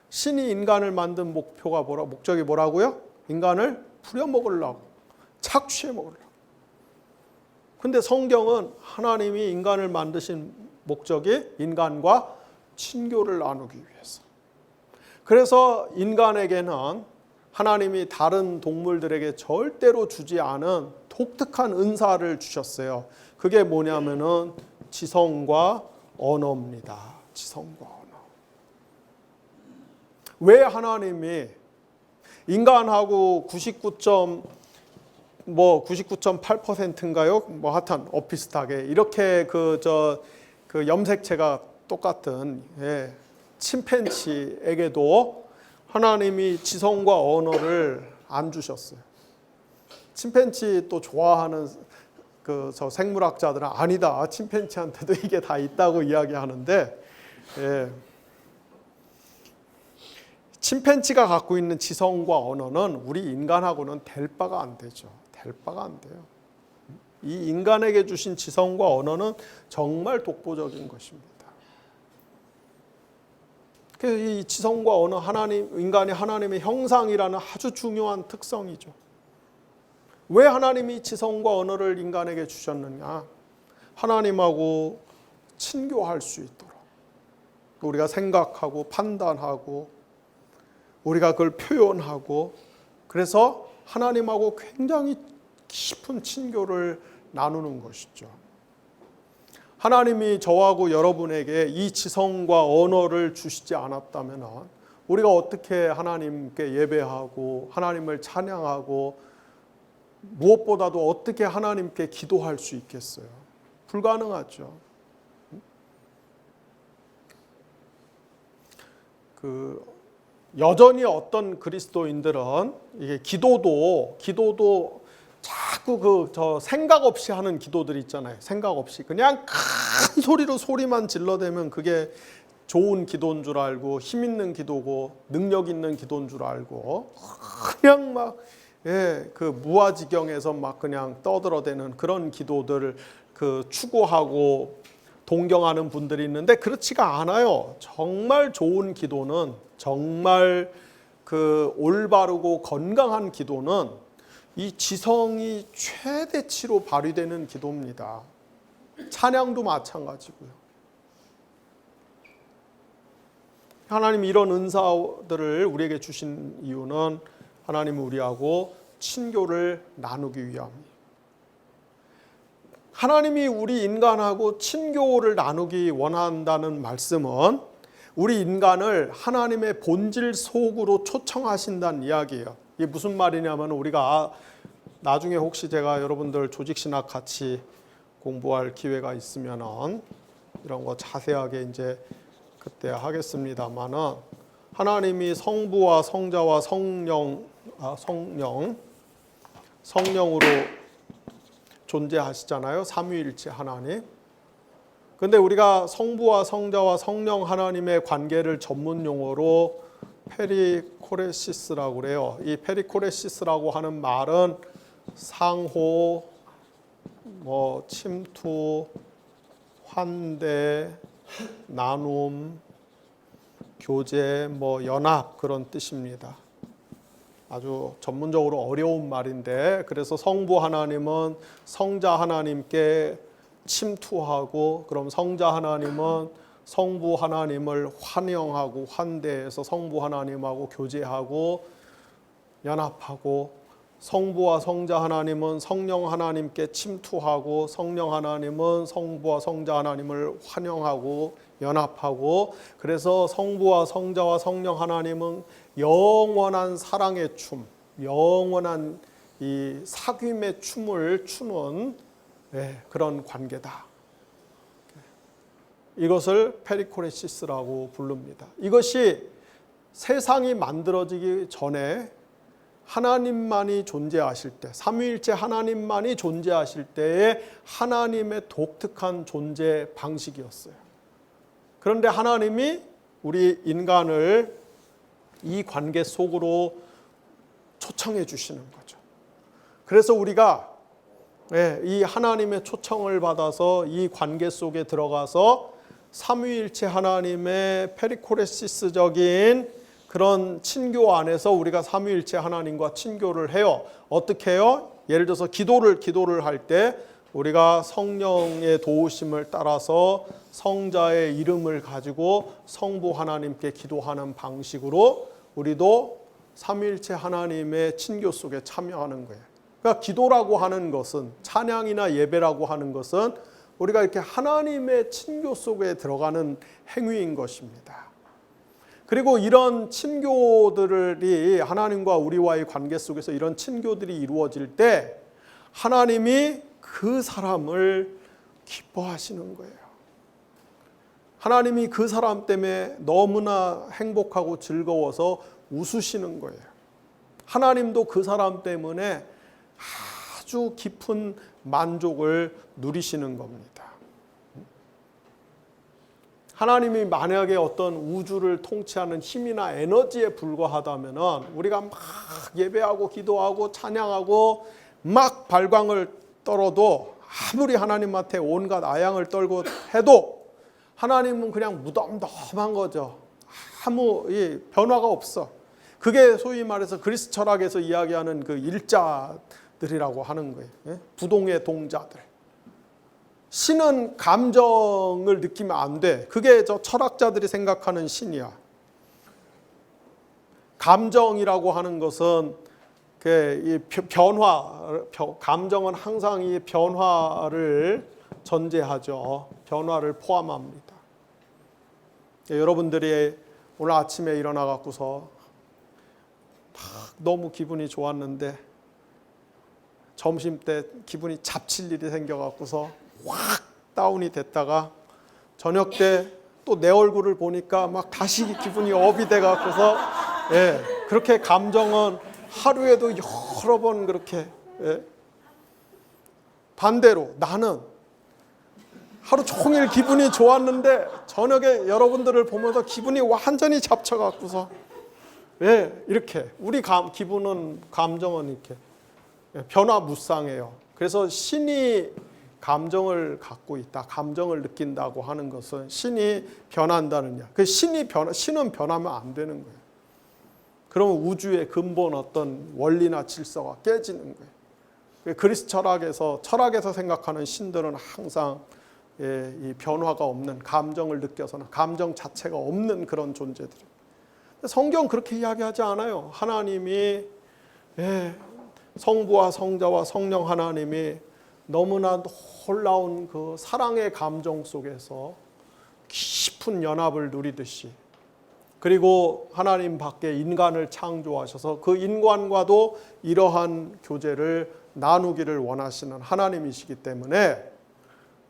신이 인간을 만든 목적이 뭐라고요? 인간을 부려먹으려고, 착취해 먹으려고. 근데 성경은 하나님이 인간을 만드신 목적이 인간과 친교를 나누기 위해서. 그래서 인간에게는 하나님이 다른 동물들에게 절대로 주지 않은 독특한 은사를 주셨어요. 그게 뭐냐면은 지성과 언어입니다. 지성과 언어. 왜 하나님이 인간하고 99.8%인가요? 뭐 하여튼 비슷하게 이렇게 그 염색체가 똑같은 침팬지에게도 하나님이 지성과 언어를 안 주셨어요. 침팬지 또 좋아하는 저 생물학자들은 아니다. 침팬지한테도 이게 다 있다고 이야기하는데, 침팬지가 갖고 있는 지성과 언어는 우리 인간하고는 될 바가 안 되죠. 될 바가 안 돼요. 이 인간에게 주신 지성과 언어는 정말 독보적인 것입니다. 그래서 이 지성과 언어, 인간이 하나님의 형상이라는 아주 중요한 특성이죠. 왜 하나님이 지성과 언어를 인간에게 주셨느냐? 하나님하고 친교할 수 있도록, 우리가 생각하고 판단하고 우리가 그걸 표현하고, 그래서 하나님하고 굉장히 깊은 친교를 나누는 것이죠. 하나님이 저하고 여러분에게 이 지성과 언어를 주시지 않았다면 우리가 어떻게 하나님께 예배하고 하나님을 찬양하고 무엇보다도 어떻게 하나님께 기도할 수 있겠어요? 불가능하죠. 여전히 어떤 그리스도인들은 이게 기도도 자꾸 생각 없이 하는 기도들 있잖아요. 생각 없이 그냥 큰 소리로 소리만 질러대면 그게 좋은 기도인 줄 알고, 힘 있는 기도고 능력 있는 기도인 줄 알고, 그냥 막 무아지경에서 막 그냥 떠들어대는 그런 기도들을 추구하고 동경하는 분들이 있는데, 그렇지가 않아요. 정말 좋은 기도는, 정말 올바르고 건강한 기도는 이 지성이 최대치로 발휘되는 기도입니다. 찬양도 마찬가지고요. 하나님이 이런 은사들을 우리에게 주신 이유는 하나님이 우리하고 친교를 나누기 위함입니다. 하나님이 우리 인간하고 친교를 나누기 원한다는 말씀은 우리 인간을 하나님의 본질 속으로 초청하신다는 이야기예요. 이게 무슨 말이냐면, 우리가 나중에 혹시 제가 여러분들 조직신학 같이 공부할 기회가 있으면은 이런 거 자세하게 이제 그때 하겠습니다만은, 하나님이 성부와 성자와 성령으로 존재하시잖아요. 삼위일체 하나님. 근데 우리가 성부와 성자와 성령 하나님의 관계를 전문 용어로 페리코레시스라고 그래요. 이 페리코레시스라고 하는 말은 상호, 침투, 환대, 나눔, 교제, 연합, 그런 뜻입니다. 아주 전문적으로 어려운 말인데, 그래서 성부 하나님은 성자 하나님께 침투하고, 그럼 성자 하나님은 성부 하나님을 환영하고 환대해서 성부 하나님하고 교제하고 연합하고, 성부와 성자 하나님은 성령 하나님께 침투하고, 성령 하나님은 성부와 성자 하나님을 환영하고 연합하고, 그래서 성부와 성자와 성령 하나님은 영원한 사랑의 춤, 영원한 이 사귐의 춤을 추는 그런 관계다. 이것을 페리코레시스라고 부릅니다. 이것이 세상이 만들어지기 전에 하나님만이 존재하실 때, 삼위일체 하나님만이 존재하실 때의 하나님의 독특한 존재 방식이었어요. 그런데 하나님이 우리 인간을 이 관계 속으로 초청해 주시는 거죠. 그래서 우리가 이 하나님의 초청을 받아서 이 관계 속에 들어가서 삼위일체 하나님의 페리코레시스적인 그런 친교 안에서 우리가 삼위일체 하나님과 친교를 해요. 어떻게 해요? 예를 들어서 기도를 할 때 우리가 성령의 도우심을 따라서 성자의 이름을 가지고 성부 하나님께 기도하는 방식으로 우리도 삼위일체 하나님의 친교 속에 참여하는 거예요. 그러니까 기도라고 하는 것은, 찬양이나 예배라고 하는 것은 우리가 이렇게 하나님의 친교 속에 들어가는 행위인 것입니다. 그리고 이런 친교들이 하나님과 우리와의 관계 속에서 이런 친교들이 이루어질 때 하나님이 그 사람을 기뻐하시는 거예요. 하나님이 그 사람 때문에 너무나 행복하고 즐거워서 웃으시는 거예요. 하나님도 그 사람 때문에 아주 깊은 만족을 누리시는 겁니다. 하나님이 만약에 어떤 우주를 통치하는 힘이나 에너지에 불과하다면 우리가 막 예배하고 기도하고 찬양하고 막 발광을 떨어도 아무리 하나님한테 온갖 아양을 떨고 해도 하나님은 그냥 무덤덤한 거죠. 아무 변화가 없어. 그게 소위 말해서 그리스 철학에서 이야기하는 그 일자들이라고 하는 거예요. 부동의 동자들. 신은 감정을 느끼면 안 돼. 그게 저 철학자들이 생각하는 신이야. 감정이라고 하는 것은 감정은 항상 이 변화를 전제하죠. 변화를 포함합니다. 여러분들이 오늘 아침에 일어나 갖고서 너무 기분이 좋았는데 점심 때 기분이 잡칠 일이 생겨 갖고서 확 다운이 됐다가 저녁 때 또 내 얼굴을 보니까 막 다시 기분이 업이 돼 갖고서 그렇게 감정은 하루에도 여러 번 그렇게 반대로 나는 하루 종일 기분이 좋았는데 저녁에 여러분들을 보면서 기분이 완전히 잡쳐 갖고서 이렇게 우리 기분은 감정은 이렇게 변화무쌍해요. 그래서 신이 감정을 갖고 있다, 감정을 느낀다고 하는 것은 신이 변한다느냐. 그 신은 변하면 안 되는 거예요. 그러면 우주의 근본 어떤 원리나 질서가 깨지는 거예요. 그리스 철학에서 생각하는 신들은 항상 이 변화가 없는, 감정을 느껴서는 감정 자체가 없는 그런 존재들이에요. 성경 그렇게 이야기하지 않아요. 하나님이 성부와 성자와 성령 하나님이 너무나 놀라운 그 사랑의 감정 속에서 깊은 연합을 누리듯이, 그리고 하나님 밖에 인간을 창조하셔서 그 인간과도 이러한 교제를 나누기를 원하시는 하나님이시기 때문에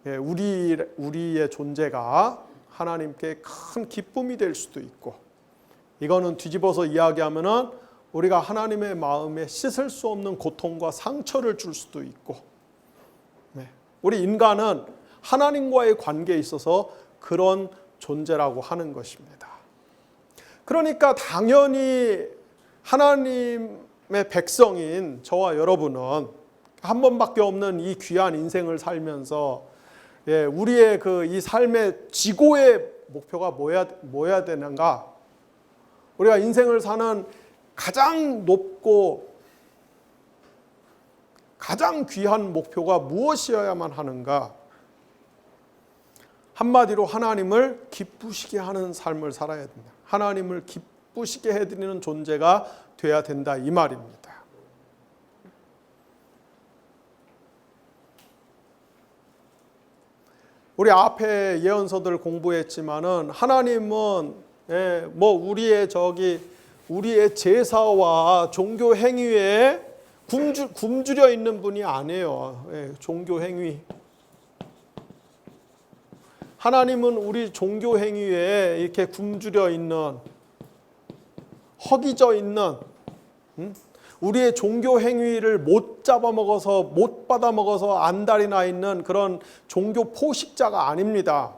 우리의 존재가 하나님께 큰 기쁨이 될 수도 있고, 이거는 뒤집어서 이야기하면은 우리가 하나님의 마음에 씻을 수 없는 고통과 상처를 줄 수도 있고, 우리 인간은 하나님과의 관계에 있어서 그런 존재라고 하는 것입니다. 그러니까 당연히 하나님의 백성인 저와 여러분은 한 번밖에 없는 이 귀한 인생을 살면서 우리의 이 삶의 지고의 목표가 뭐야 되는가? 우리가 인생을 사는 가장 높고 가장 귀한 목표가 무엇이어야만 하는가? 한마디로 하나님을 기쁘시게 하는 삶을 살아야 된다. 하나님을 기쁘시게 해드리는 존재가 돼야 된다, 이 말입니다. 우리 앞에 예언서들 공부했지만은 하나님은 우리의 제사와 종교 행위에 굶주려 있는 분이 아니에요. 종교 행위. 하나님은 우리 종교 행위에 이렇게 굶주려 있는, 허기져 있는, 우리의 종교 행위를 못 잡아먹어서 못 받아먹어서 안달이 나 있는 그런 종교 포식자가 아닙니다.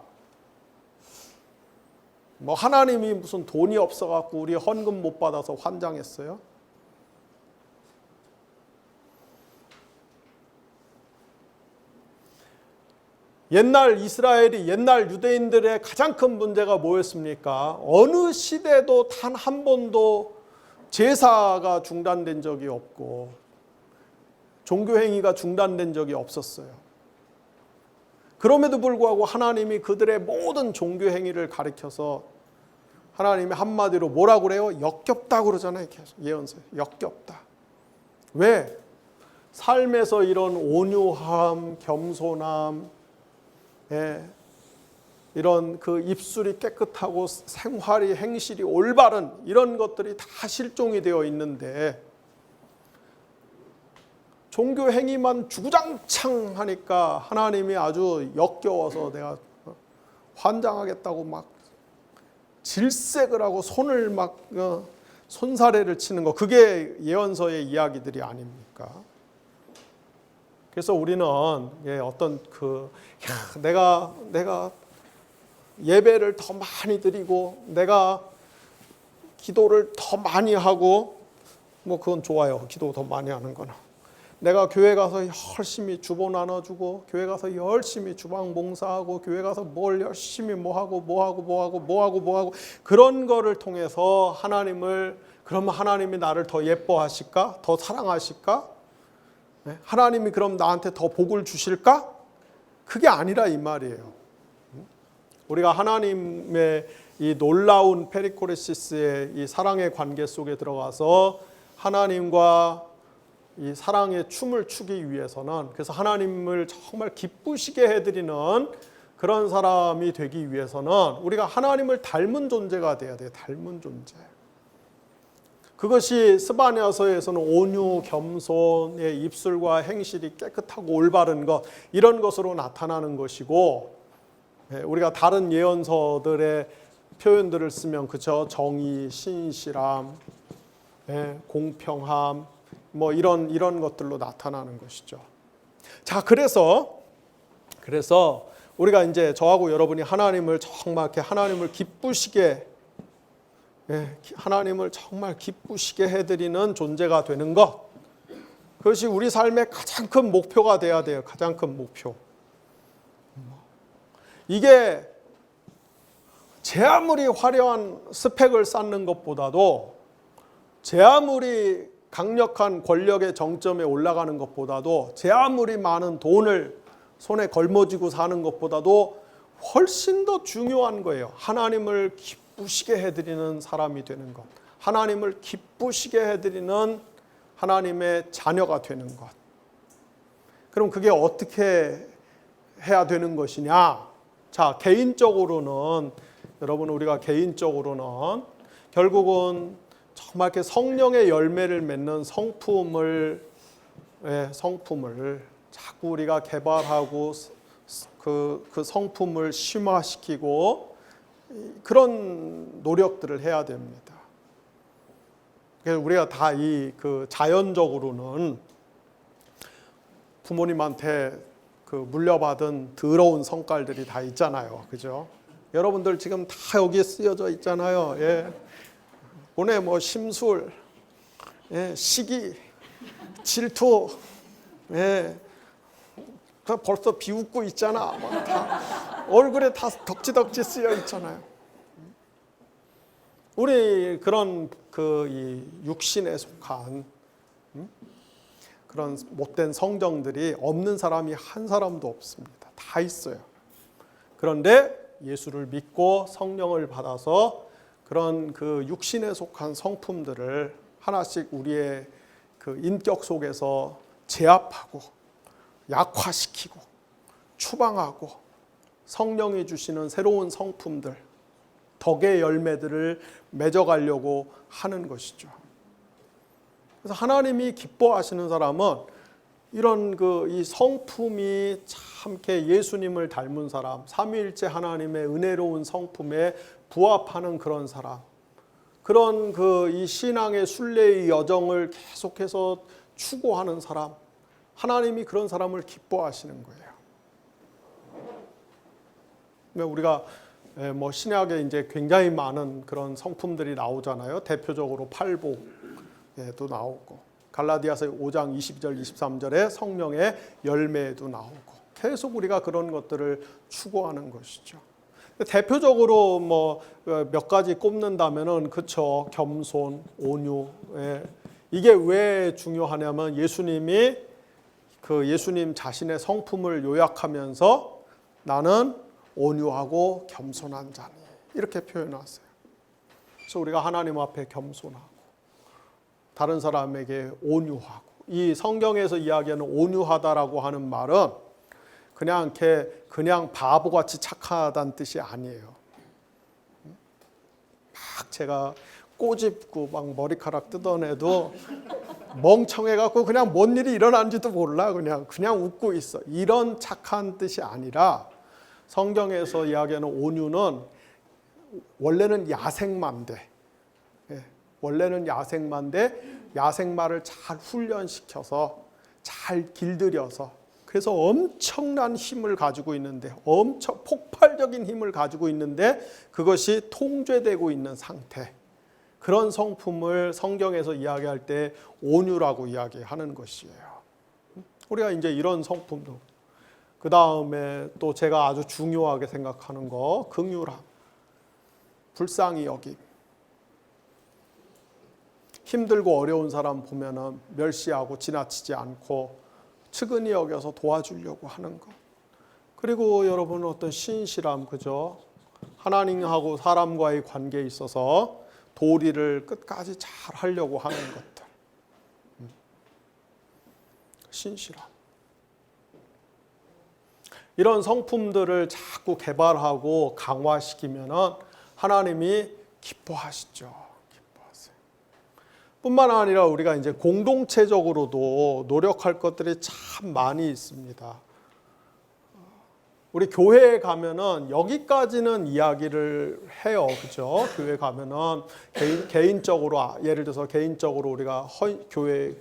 뭐 하나님이 무슨 돈이 없어갖고 우리 헌금 못 받아서 환장했어요? 옛날 이스라엘이 옛날 유대인들의 가장 큰 문제가 뭐였습니까? 어느 시대도 단 한 번도 제사가 중단된 적이 없고 종교 행위가 중단된 적이 없었어요. 그럼에도 불구하고 하나님이 그들의 모든 종교 행위를 가리켜서 하나님이 한마디로 뭐라고 그래요? 역겹다 그러잖아요. 계속 예언서에 역겹다. 왜? 삶에서 이런 온유함, 겸손함, 이런 그 입술이 깨끗하고 생활이 행실이 올바른 이런 것들이 다 실종이 되어 있는데 종교 행위만 주구장창 하니까 하나님이 아주 역겨워서 내가 환장하겠다고 막 질색을 하고 손을 막 손사래를 치는 거, 그게 예언서의 이야기들이 아닙니까? 그래서 우리는 어떤 내가 예배를 더 많이 드리고 내가 기도를 더 많이 하고 뭐 그건 좋아요. 기도 더 많이 하는 거는. 내가 교회 가서 열심히 주보 나눠주고 교회 가서 열심히 주방 봉사하고 교회 가서 뭘 열심히 뭐하고 그런 거를 통해서 그러면 하나님이 나를 더 예뻐하실까? 더 사랑하실까? 하나님이 그럼 나한테 더 복을 주실까? 그게 아니라 이 말이에요. 우리가 하나님의 이 놀라운 페리코레시스의 이 사랑의 관계 속에 들어가서 하나님과 이 사랑의 춤을 추기 위해서는, 그래서 하나님을 정말 기쁘시게 해드리는 그런 사람이 되기 위해서는 우리가 하나님을 닮은 존재가 돼야 돼요. 닮은 존재. 그것이 스바냐서에서는 온유, 겸손의 입술과 행실이 깨끗하고 올바른 것, 이런 것으로 나타나는 것이고, 우리가 다른 예언서들의 표현들을 쓰면 그죠? 정의, 신실함, 공평함, 뭐 이런 것들로 나타나는 것이죠. 자, 그래서 우리가 이제 저하고 여러분이 하나님을 정말 이렇게 하나님을 기쁘시게 하나님을 정말 기쁘시게 해드리는 존재가 되는 것, 그것이 우리 삶의 가장 큰 목표가 돼야 돼요. 가장 큰 목표. 이게 제 아무리 화려한 스펙을 쌓는 것보다도, 제 아무리 강력한 권력의 정점에 올라가는 것보다도, 제 아무리 많은 돈을 손에 걸머쥐고 사는 것보다도 훨씬 더 중요한 거예요. 하나님을 기쁘시게 해드리는 사람이 되는 것, 하나님을 기쁘시게 해드리는 하나님의 자녀가 되는 것. 그럼 그게 어떻게 해야 되는 것이냐? 자, 개인적으로는, 여러분, 우리가 개인적으로는 결국은 정말 이렇게 성령의 열매를 맺는 성품을 자꾸 우리가 개발하고 그 성품을 심화시키고 그런 노력들을 해야 됩니다. 그래서 우리가 다 자연적으로는 부모님한테 물려받은 더러운 성깔들이 다 있잖아요. 그죠? 여러분들 지금 다 여기에 쓰여져 있잖아요. 오늘 뭐 심술, 시기, 질투, 벌써 비웃고 있잖아. 다 얼굴에 다 덕지덕지 쓰여 있잖아요. 우리 그런 이 육신에 속한 그런 못된 성정들이 없는 사람이 한 사람도 없습니다. 다 있어요. 그런데 예수를 믿고 성령을 받아서 그런 그 육신에 속한 성품들을 하나씩 우리의 그 인격 속에서 제압하고 약화시키고 추방하고 성령이 주시는 새로운 성품들, 덕의 열매들을 맺어가려고 하는 것이죠. 그래서 하나님이 기뻐하시는 사람은 이런 이 성품이 참 이렇게 예수님을 닮은 사람, 삼위일체 하나님의 은혜로운 성품에 부합하는 그런 사람, 그런 이 신앙의 순례의 여정을 계속해서 추구하는 사람, 하나님이 그런 사람을 기뻐하시는 거예요. 우리가 신약에 이제 굉장히 많은 그런 성품들이 나오잖아요. 대표적으로 팔복에도 나오고, 갈라디아서 5장 22절 23절에 성령의 열매에도 나오고, 계속 우리가 그런 것들을 추구하는 것이죠. 대표적으로 몇 가지 꼽는다면은 그쵸, 겸손, 온유. 이게 왜 중요하냐면 예수님이 예수님 자신의 성품을 요약하면서 나는 온유하고 겸손한 자니 이렇게 표현하세요. 그래서 우리가 하나님 앞에 겸손하고 다른 사람에게 온유하고, 이 성경에서 이야기하는 온유하다라고 하는 말은 그냥 바보같이 착하다는 뜻이 아니에요. 막 제가 꼬집고 막 머리카락 뜯어내도 멍청해갖고 그냥 뭔 일이 일어난지도 몰라, 그냥 웃고 있어, 이런 착한 뜻이 아니라, 성경에서 이야기하는 온유는 원래는 야생마인데, 원래는 야생마를 잘 훈련시켜서 잘 길들여서, 그래서 엄청난 힘을 가지고 있는데, 엄청 폭발적인 힘을 가지고 있는데 그것이 통제되고 있는 상태, 그런 성품을 성경에서 이야기할 때 온유라고 이야기하는 것이에요. 우리가 이제 이런 성품도, 그 다음에 또 제가 아주 중요하게 생각하는 거, 긍휼함, 불쌍히 여김. 힘들고 어려운 사람 보면은 멸시하고 지나치지 않고 측은히 여겨서 도와주려고 하는 것. 그리고 여러분 어떤 신실함, 그죠? 하나님하고 사람과의 관계에 있어서 도리를 끝까지 잘 하려고 하는 것들. 신실함. 이런 성품들을 자꾸 개발하고 강화시키면은 하나님이 기뻐하시죠. 뿐만 아니라 우리가 이제 공동체적으로도 노력할 것들이 참 많이 있습니다. 우리 교회에 가면은 여기까지는 이야기를 해요, 그죠? 교회 가면은 개인적으로, 예를 들어서 개인적으로 우리가 교회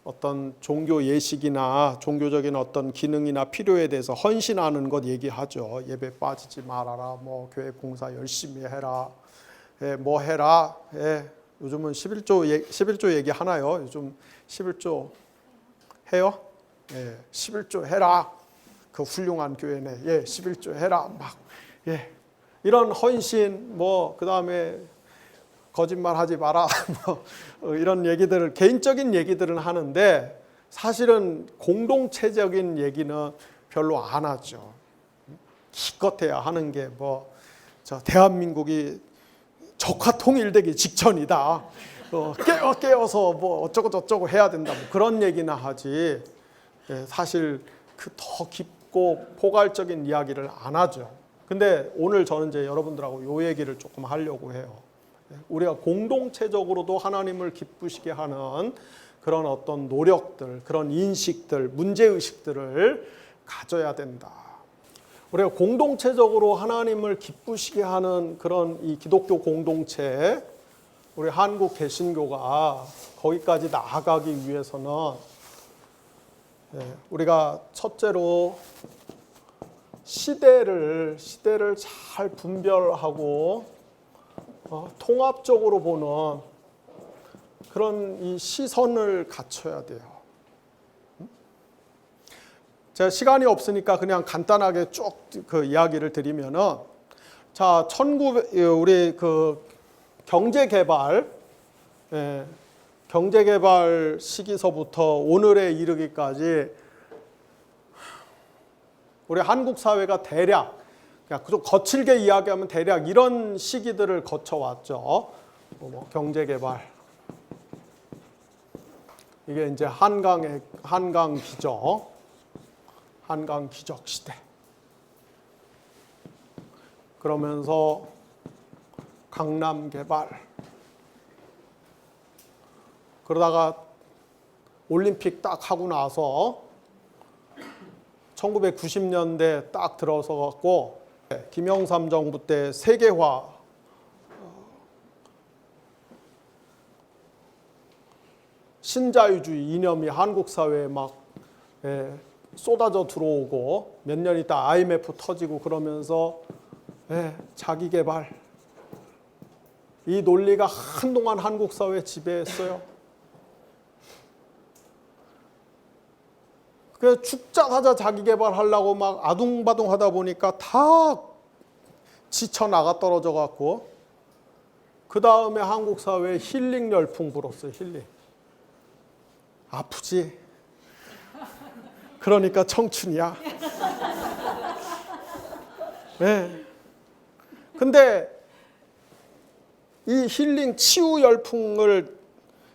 어떤 종교 예식이나 종교적인 어떤 기능이나 필요에 대해서 헌신하는 것 얘기하죠. 예배 빠지지 말아라, 교회 봉사 열심히 해라, 뭐 해라. 요즘은 11조 얘기하나요? 요즘 11조 해요? 11조 해라. 그 훌륭한 교회네. 11조 해라. 이런 헌신, 그 다음에 거짓말 하지 마라. 이런 얘기들을, 개인적인 얘기들을 하는데, 사실은 공동체적인 얘기는 별로 안 하죠. 기껏해야 하는 게 대한민국이 적화 통일되기 직전이다. 깨어서 어쩌고 저쩌고 해야 된다. 그런 얘기나 하지. 사실 더 깊고 포괄적인 이야기를 안 하죠. 근데 오늘 저는 이제 여러분들하고 요 얘기를 조금 하려고 해요. 우리가 공동체적으로도 하나님을 기쁘시게 하는 그런 어떤 노력들, 그런 인식들, 문제의식들을 가져야 된다. 우리가 공동체적으로 하나님을 기쁘시게 하는 그런 이 기독교 공동체, 우리 한국 개신교가 거기까지 나아가기 위해서는 우리가 첫째로 시대를 잘 분별하고 통합적으로 보는 그런 이 시선을 갖춰야 돼요. 제가 시간이 없으니까 그냥 간단하게 쭉 그 이야기를 드리면은, 자, 우리 경제개발 시기서부터 오늘에 이르기까지 우리 한국 사회가 대략, 그냥 좀 거칠게 이야기하면 대략 이런 시기들을 거쳐왔죠. 경제개발, 이게 이제 한강 기적 시대. 그러면서 강남 개발. 그러다가 올림픽 딱 하고 나서 1990년대 딱 들어서 갖고 김영삼 정부 때 세계화 신자유주의 이념이 한국 사회에 막 쏟아져 들어오고 몇 년 있다 IMF 터지고 그러면서 자기 개발 이 논리가 한동안 한국 사회 지배했어요. 그래서 죽자사자 자기 개발하려고 막 아둥바둥 하다 보니까 다 지쳐 나가 떨어져 갖고 그 다음에 한국 사회에 힐링 열풍 불었어요. 힐링. 아프지? 그러니까 청춘이야. 네. 근데 이 힐링 치유 열풍을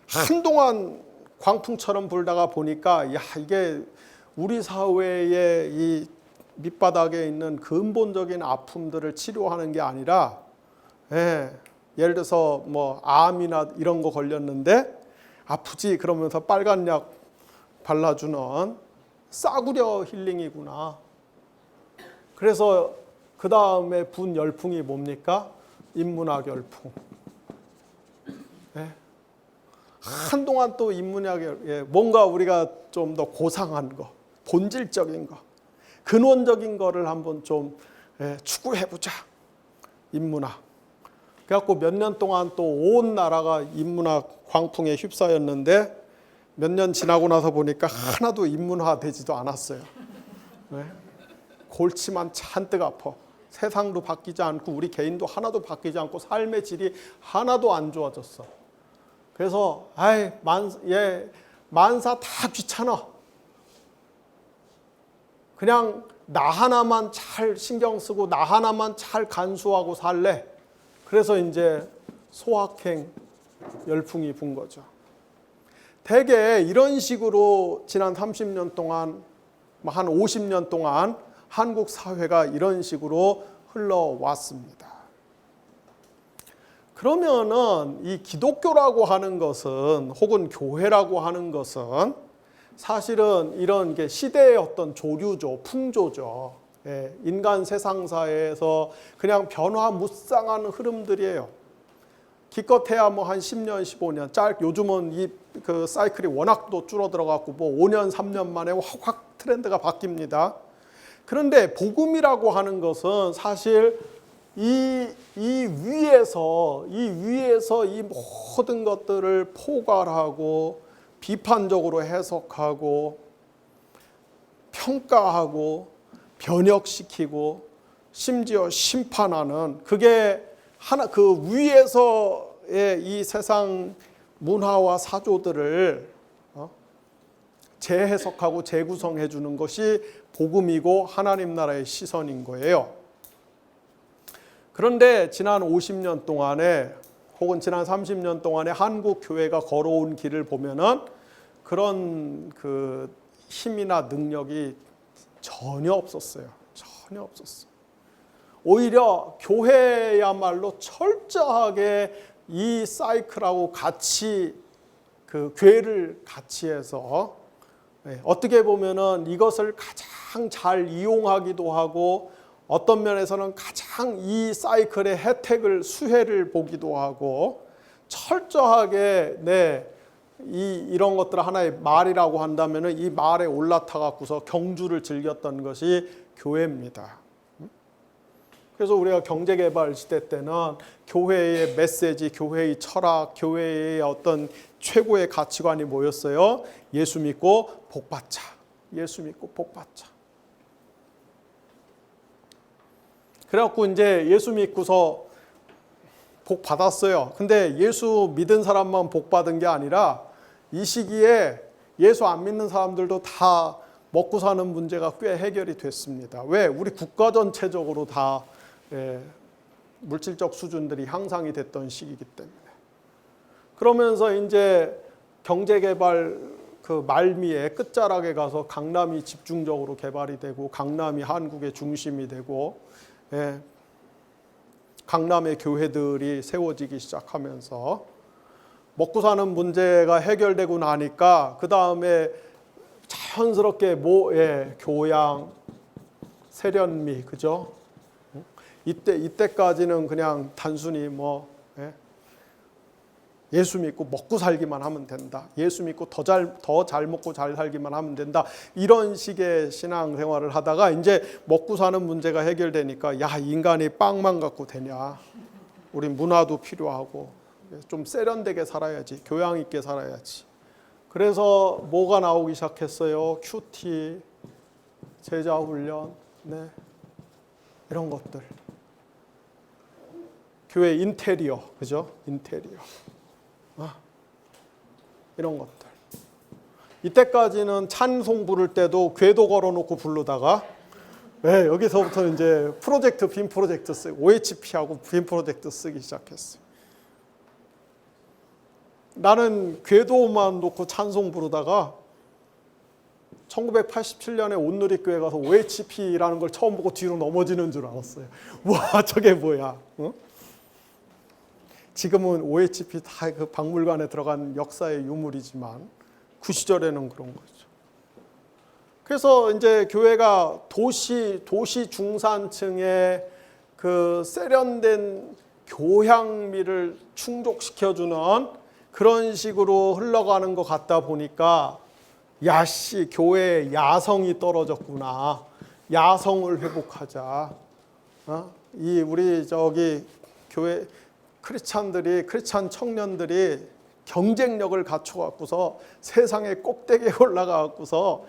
한동안 광풍처럼 불다가 보니까 야 이게 우리 사회의 이 밑바닥에 있는 근본적인 아픔들을 치료하는 게 아니라 예를 들어서 뭐 암이나 이런 거 걸렸는데 아프지 그러면서 빨간 약 발라주는 싸구려 힐링이구나. 그래서 그 다음에 분 열풍이 뭡니까? 인문학 열풍. 한동안 또 인문학 뭔가 우리가 좀 더 고상한 거, 본질적인 거, 근원적인 거를 한번 좀 추구해보자. 인문학. 그래갖고 몇 년 동안 또 온 나라가 인문학 광풍에 휩싸였는데 몇 년 지나고 나서 보니까 하나도 인문화 되지도 않았어요. 골치만 잔뜩 아파. 세상도 바뀌지 않고 우리 개인도 하나도 바뀌지 않고 삶의 질이 하나도 안 좋아졌어. 그래서 만사 다 귀찮아. 그냥 나 하나만 잘 신경 쓰고 나 하나만 잘 간수하고 살래. 그래서 이제 소확행 열풍이 분 거죠. 대개 이런 식으로 지난 30년 동안 한 50년 동안 한국 사회가 이런 식으로 흘러왔습니다. 그러면은 이 기독교라고 하는 것은 혹은 교회라고 하는 것은 사실은 이런 게 시대의 어떤 조류죠, 풍조죠. 인간 세상사에서 그냥 변화무쌍한 흐름들이에요. 기껏해야 뭐 한 10년, 15년, 요즘은 그 사이클이 워낙 또 줄어들어갖고 뭐 5년, 3년 만에 확 트렌드가 바뀝니다. 그런데 복음이라고 하는 것은 사실 이 위에서 이 모든 것들을 포괄하고 비판적으로 해석하고 평가하고 변혁시키고 심지어 심판하는 그게 하나 그 위에서의 이 세상 문화와 사조들을 재해석하고 재구성해 주는 것이 복음이고 하나님 나라의 시선인 거예요. 그런데 지난 50년 동안에 혹은 지난 30년 동안에 한국 교회가 걸어온 길을 보면은 그런 그 힘이나 능력이 전혀 없었어요. 전혀 없었어요. 오히려 교회야말로 철저하게 이 사이클하고 같이 그 궤를 같이 해서 어떻게 보면은 이것을 가장 잘 이용하기도 하고 어떤 면에서는 가장 이 사이클의 혜택을 수혜를 보기도 하고 철저하게 이런 것들을 하나의 말이라고 한다면은 이 말에 올라타 갖고서 경주를 즐겼던 것이 교회입니다. 그래서 우리가 경제개발 시대 때는 교회의 메시지, 교회의 철학, 교회의 어떤 최고의 가치관이 뭐였어요? 예수 믿고 복 받자. 예수 믿고 복 받자. 그래갖고 이제 예수 믿고서 복 받았어요. 근데 예수 믿은 사람만 복 받은 게 아니라 이 시기에 예수 안 믿는 사람들도 다 먹고 사는 문제가 꽤 해결이 됐습니다. 왜? 우리 국가 전체적으로 다 물질적 수준들이 향상이 됐던 시기이기 때문에. 그러면서 이제 경제개발 그 말미에 끝자락에 가서 강남이 집중적으로 개발이 되고 강남이 한국의 중심이 되고 강남의 교회들이 세워지기 시작하면서 먹고 사는 문제가 해결되고 나니까 그 다음에 자연스럽게 교양, 세련미, 그죠? 이때까지는 그냥 단순히 예수 믿고 먹고 살기만 하면 된다. 예수 믿고 더 잘 먹고 잘 살기만 하면 된다. 이런 식의 신앙생활을 하다가 이제 먹고 사는 문제가 해결되니까 야, 인간이 빵만 갖고 되냐. 우린 문화도 필요하고 좀 세련되게 살아야지. 교양 있게 살아야지. 그래서 뭐가 나오기 시작했어요? 큐티, 제자훈련, 네. 이런 것들. 교회 인테리어, 그죠? 인테리어. 이런 것들. 이때까지는 찬송 부를 때도 궤도 걸어놓고 부르다가 네, 여기서부터 이제 프로젝트, 빔 프로젝트 쓰고 OHP하고 빔 프로젝트 쓰기 시작했어요. 나는 궤도만 놓고 찬송 부르다가 1987년에 온누리교회 가서 OHP라는 걸 처음 보고 뒤로 넘어지는 줄 알았어요. 와, 저게 뭐야? 어? 지금은 OHP 다 그 박물관에 들어간 역사의 유물이지만 그 시절에는 그런 거죠. 그래서 이제 교회가 도시 중산층의 그 세련된 교양미를 충족시켜주는 그런 식으로 흘러가는 것 같다 보니까 야씨 교회의 야성이 떨어졌구나. 야성을 회복하자. 이 우리 저기 교회 크리스찬 청년들이 경쟁력을 갖춰갖고서 세상의 꼭대기에 올라가갖고서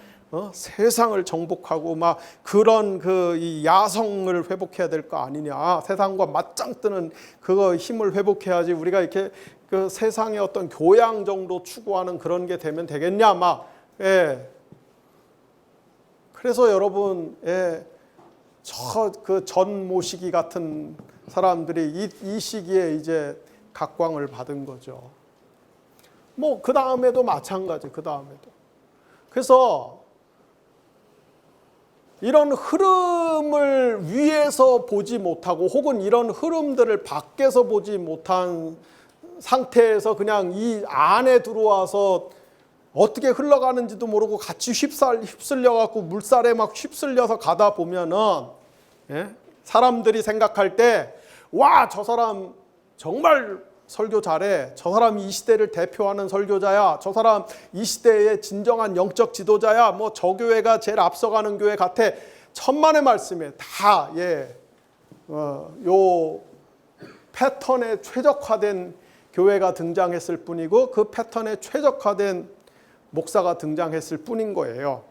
세상을 정복하고 막 그런 이 야성을 회복해야 될 거 아니냐. 세상과 맞짱 뜨는 그거 힘을 회복해야지. 우리가 이렇게 그 세상의 어떤 교양 정도 추구하는 그런 게 되면 되겠냐. 막 예. 그래서 여러분 저 그 전 모시기 같은 사람들이 이 시기에 이제 각광을 받은 거죠. 뭐 그 다음에도 마찬가지. 그 다음에도. 그래서 이런 흐름을 위에서 보지 못하고 혹은 이런 흐름들을 밖에서 보지 못한 상태에서 그냥 이 안에 들어와서 어떻게 흘러가는지도 모르고 같이 휩쓸려 갖고 물살에 막 휩쓸려서 가다 보면은 사람들이 생각할 때 와, 저 사람 정말 설교 잘해. 저 사람이 이 시대를 대표하는 설교자야. 저 사람 이 시대의 진정한 영적 지도자야. 뭐 저 교회가 제일 앞서가는 교회 같아. 천만의 말씀에 다 요 패턴에 최적화된 교회가 등장했을 뿐이고 그 패턴에 최적화된 목사가 등장했을 뿐인 거예요.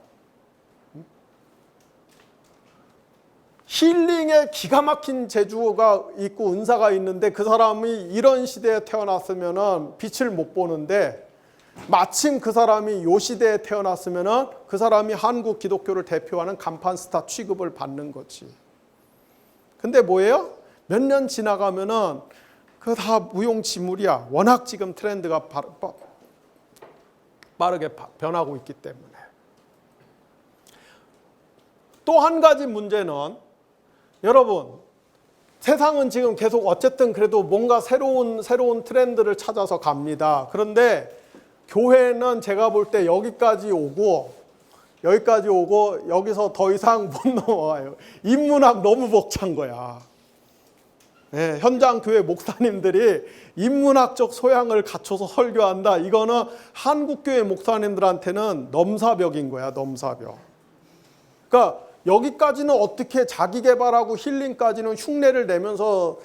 힐링에 기가 막힌 재주가 있고 은사가 있는데 그 사람이 이런 시대에 태어났으면 빛을 못 보는데 마침 그 사람이 이 시대에 태어났으면 그 사람이 한국 기독교를 대표하는 간판 스타 취급을 받는 거지. 근데 뭐예요? 몇 년 지나가면은 그거 다 무용지물이야. 워낙 지금 트렌드가 빠르게 변하고 있기 때문에. 또 한 가지 문제는 여러분 세상은 지금 계속 어쨌든 그래도 뭔가 새로운 트렌드를 찾아서 갑니다. 그런데 교회는 제가 볼 때 여기까지 오고 여기서 더 이상 못 넘어가요. 인문학 너무 벅찬 거야. 네, 현장 교회 목사님들이 인문학적 소양을 갖춰서 설교한다. 이거는 한국 교회 목사님들한테는 넘사벽인 거야. 넘사벽. 그러니까 여기까지는 어떻게 자기 개발하고 힐링까지는 흉내를 내면서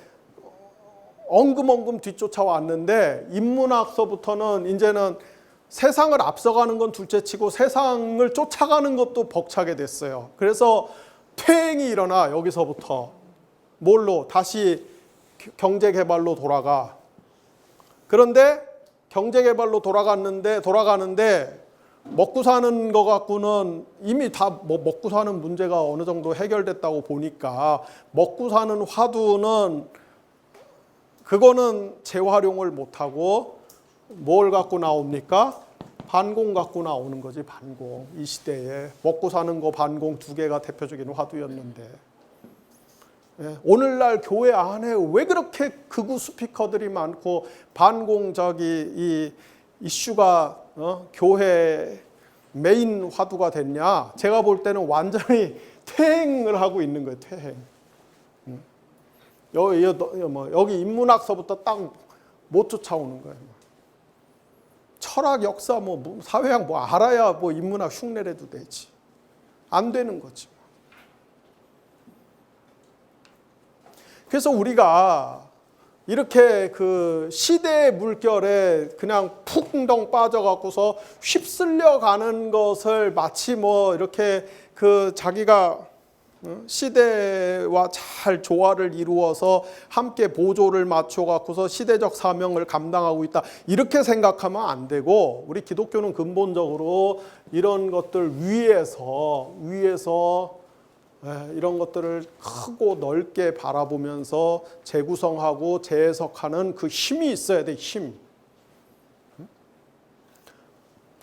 엉금엉금 뒤쫓아왔는데 인문학서부터는 이제는 세상을 앞서가는 건 둘째치고 세상을 쫓아가는 것도 벅차게 됐어요. 그래서 퇴행이 일어나. 여기서부터 뭘로? 다시 경제개발로 돌아가. 그런데 경제개발로 돌아가는데 먹고 사는 거 갖고는 이미 다 먹고 사는 문제가 어느 정도 해결됐다고 보니까 먹고 사는 화두는 그거는 재활용을 못하고 뭘 갖고 나옵니까? 반공 갖고 나오는 거지. 반공. 이 시대에 먹고 사는 거 반공 두 개가 대표적인 화두였는데 오늘날 교회 안에 왜 그렇게 극우 스피커들이 많고 반공 이 이슈가 교회 메인 화두가 됐냐? 제가 볼 때는 완전히 퇴행을 하고 있는 거예요. 퇴행. 여기 인문학서부터 딱 못 쫓아오는 거예요. 철학, 역사, 사회학 알아야 인문학 흉내라도 되지. 안 되는 거지. 그래서 우리가 이렇게 그 시대의 물결에 그냥 푹덩 빠져갖고서 휩쓸려 가는 것을 마치 이렇게 그 자기가 시대와 잘 조화를 이루어서 함께 보조를 맞춰갖고서 시대적 사명을 감당하고 있다. 이렇게 생각하면 안 되고, 우리 기독교는 근본적으로 이런 것들 위에서 이런 것들을 크고 넓게 바라보면서 재구성하고 재해석하는 그 힘이 있어야 돼, 힘.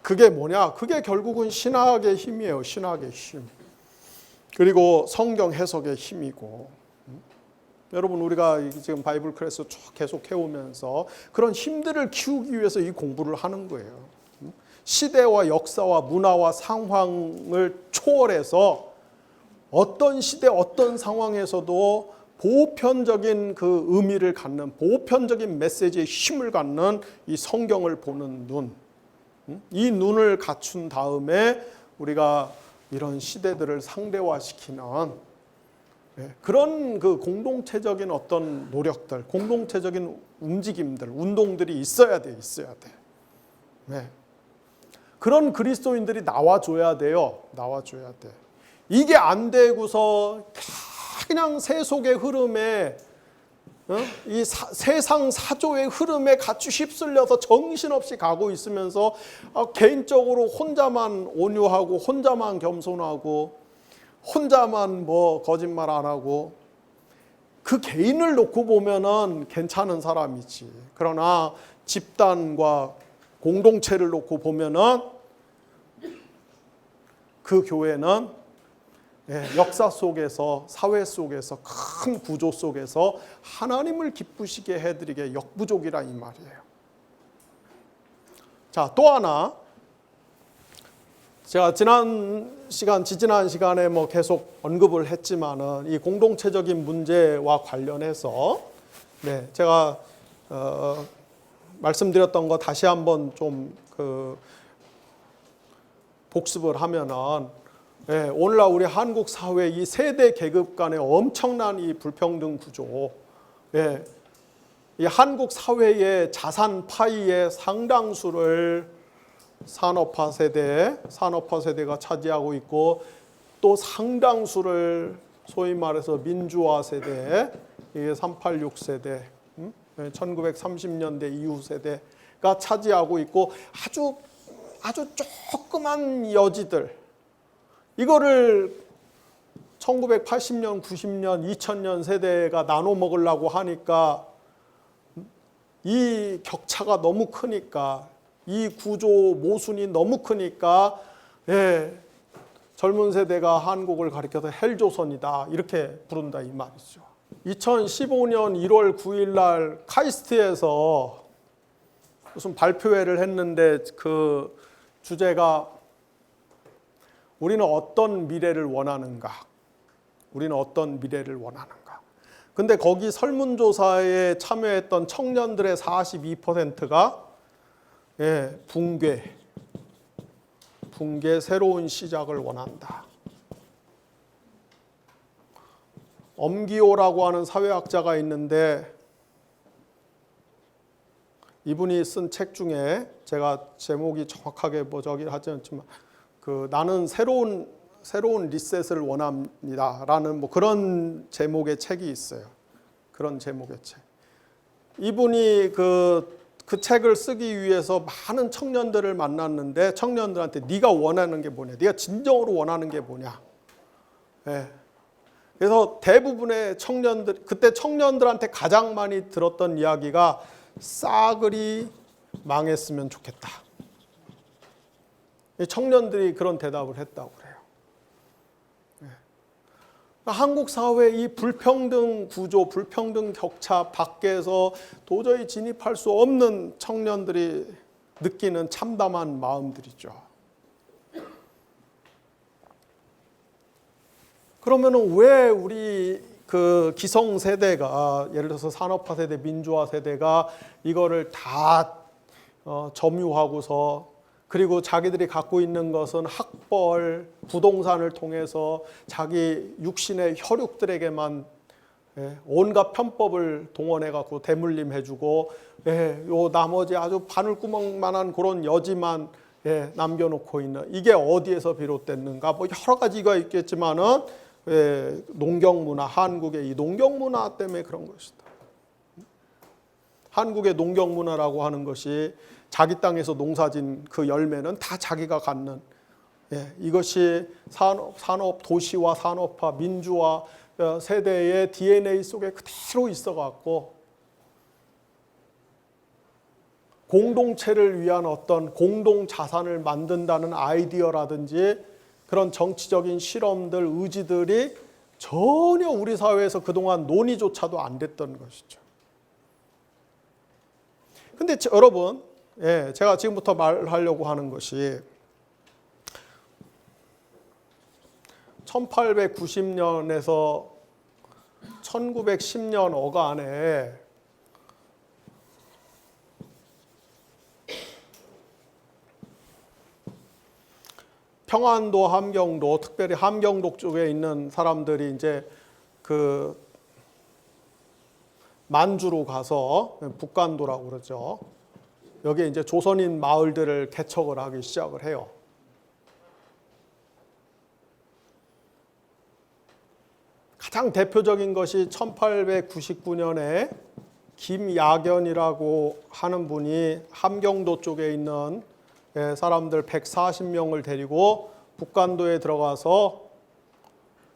그게 뭐냐? 그게 결국은 신학의 힘이에요, 신학의 힘. 그리고 성경 해석의 힘이고. 여러분, 우리가 지금 바이블 클래스 쭉 계속 해오면서 그런 힘들을 키우기 위해서 이 공부를 하는 거예요. 시대와 역사와 문화와 상황을 초월해서 어떤 시대, 어떤 상황에서도 보편적인 그 의미를 갖는, 보편적인 메시지의 힘을 갖는 이 성경을 보는 눈, 이 눈을 갖춘 다음에 우리가 이런 시대들을 상대화시키는 그런 그 공동체적인 어떤 노력들, 공동체적인 움직임들, 운동들이 있어야 돼. 그런 그리스도인들이 나와줘야 돼요. 나와줘야 돼. 이게 안 되고서 그냥 세속의 흐름에, 이 세상 사조의 흐름에 같이 휩쓸려서 정신없이 가고 있으면서 개인적으로 혼자만 온유하고 혼자만 겸손하고 혼자만 거짓말 안 하고, 그 개인을 놓고 보면은 괜찮은 사람이지. 그러나 집단과 공동체를 놓고 보면은 그 교회는 역사 속에서, 사회 속에서, 큰 구조 속에서 하나님을 기쁘시게 해드리게 역부족이라 이 말이에요. 자, 또 하나, 제가 지지난 시간에 계속 언급을 했지만은 이 공동체적인 문제와 관련해서 제가 말씀드렸던 거 다시 한번 좀 복습을 하면은, 오늘날 우리 한국 사회 이 세대 계급 간의 엄청난 이 불평등 구조, 이 한국 사회의 자산 파이의 상당수를 산업화 세대가 차지하고 있고, 또 상당수를 소위 말해서 민주화 세대, 이게 386 세대, 1930년대 이후 세대가 차지하고 있고, 아주 조그만 여지들, 이거를 1980년, 90년, 2000년 세대가 나눠 먹으려고 하니까 이 격차가 너무 크니까, 이 구조 모순이 너무 크니까 젊은 세대가 한국을 가리켜서 헬조선이다 이렇게 부른다 이 말이죠. 2015년 1월 9일 날 카이스트에서 무슨 발표회를 했는데 그 주제가 우리는 어떤 미래를 원하는가? 우리는 어떤 미래를 원하는가? 근데 거기 설문조사에 참여했던 청년들의 42%가 붕괴, 새로운 시작을 원한다. 엄기호라고 하는 사회학자가 있는데, 이분이 쓴 책 중에 제가 제목이 정확하게 하지 않지만 나는 새로운 리셋을 원합니다라는 그런 제목의 책이 있어요. 그런 제목의 책. 이분이 그 책을 쓰기 위해서 많은 청년들을 만났는데, 청년들한테 네가 원하는 게 뭐냐, 네가 진정으로 원하는 게 뭐냐. 그래서 대부분의 그때 청년들한테 가장 많이 들었던 이야기가 싸그리 망했으면 좋겠다. 청년들이 그런 대답을 했다고 그래요. 한국 사회 이 불평등 구조, 불평등 격차 밖에서 도저히 진입할 수 없는 청년들이 느끼는 참담한 마음들이죠. 그러면은 왜 우리 그 기성 세대가, 예를 들어서 산업화 세대, 민주화 세대가 이거를 다 점유하고서 그리고 자기들이 갖고 있는 것은 학벌, 부동산을 통해서 자기 육신의 혈육들에게만 온갖 편법을 동원해 갖고 대물림해주고 요 나머지 아주 바늘구멍만한 그런 여지만 남겨놓고 있는 이게 어디에서 비롯됐는가? 뭐 여러 가지가 있겠지만은 농경문화, 한국의 이 농경문화 때문에 그런 것이다. 한국의 농경문화라고 하는 것이 자기 땅에서 농사진 그 열매는 다 자기가 갖는 이것이 산업 도시와 산업화, 민주화 세대의 DNA 속에 그대로 있어갖고 공동체를 위한 어떤 공동 자산을 만든다는 아이디어라든지 그런 정치적인 실험들, 의지들이 전혀 우리 사회에서 그동안 논의조차도 안 됐던 것이죠. 근데 여러분, 제가 지금부터 말하려고 하는 것이 1890년에서 1910년 어간에 평안도, 함경도, 특별히 함경도 쪽에 있는 사람들이 이제 그 만주로 가서 북간도라고 그러죠. 여기에 이제 조선인 마을들을 개척을 하기 시작을 해요. 가장 대표적인 것이 1899년에 김야견이라고 하는 분이 함경도 쪽에 있는 사람들 140명을 데리고 북간도에 들어가서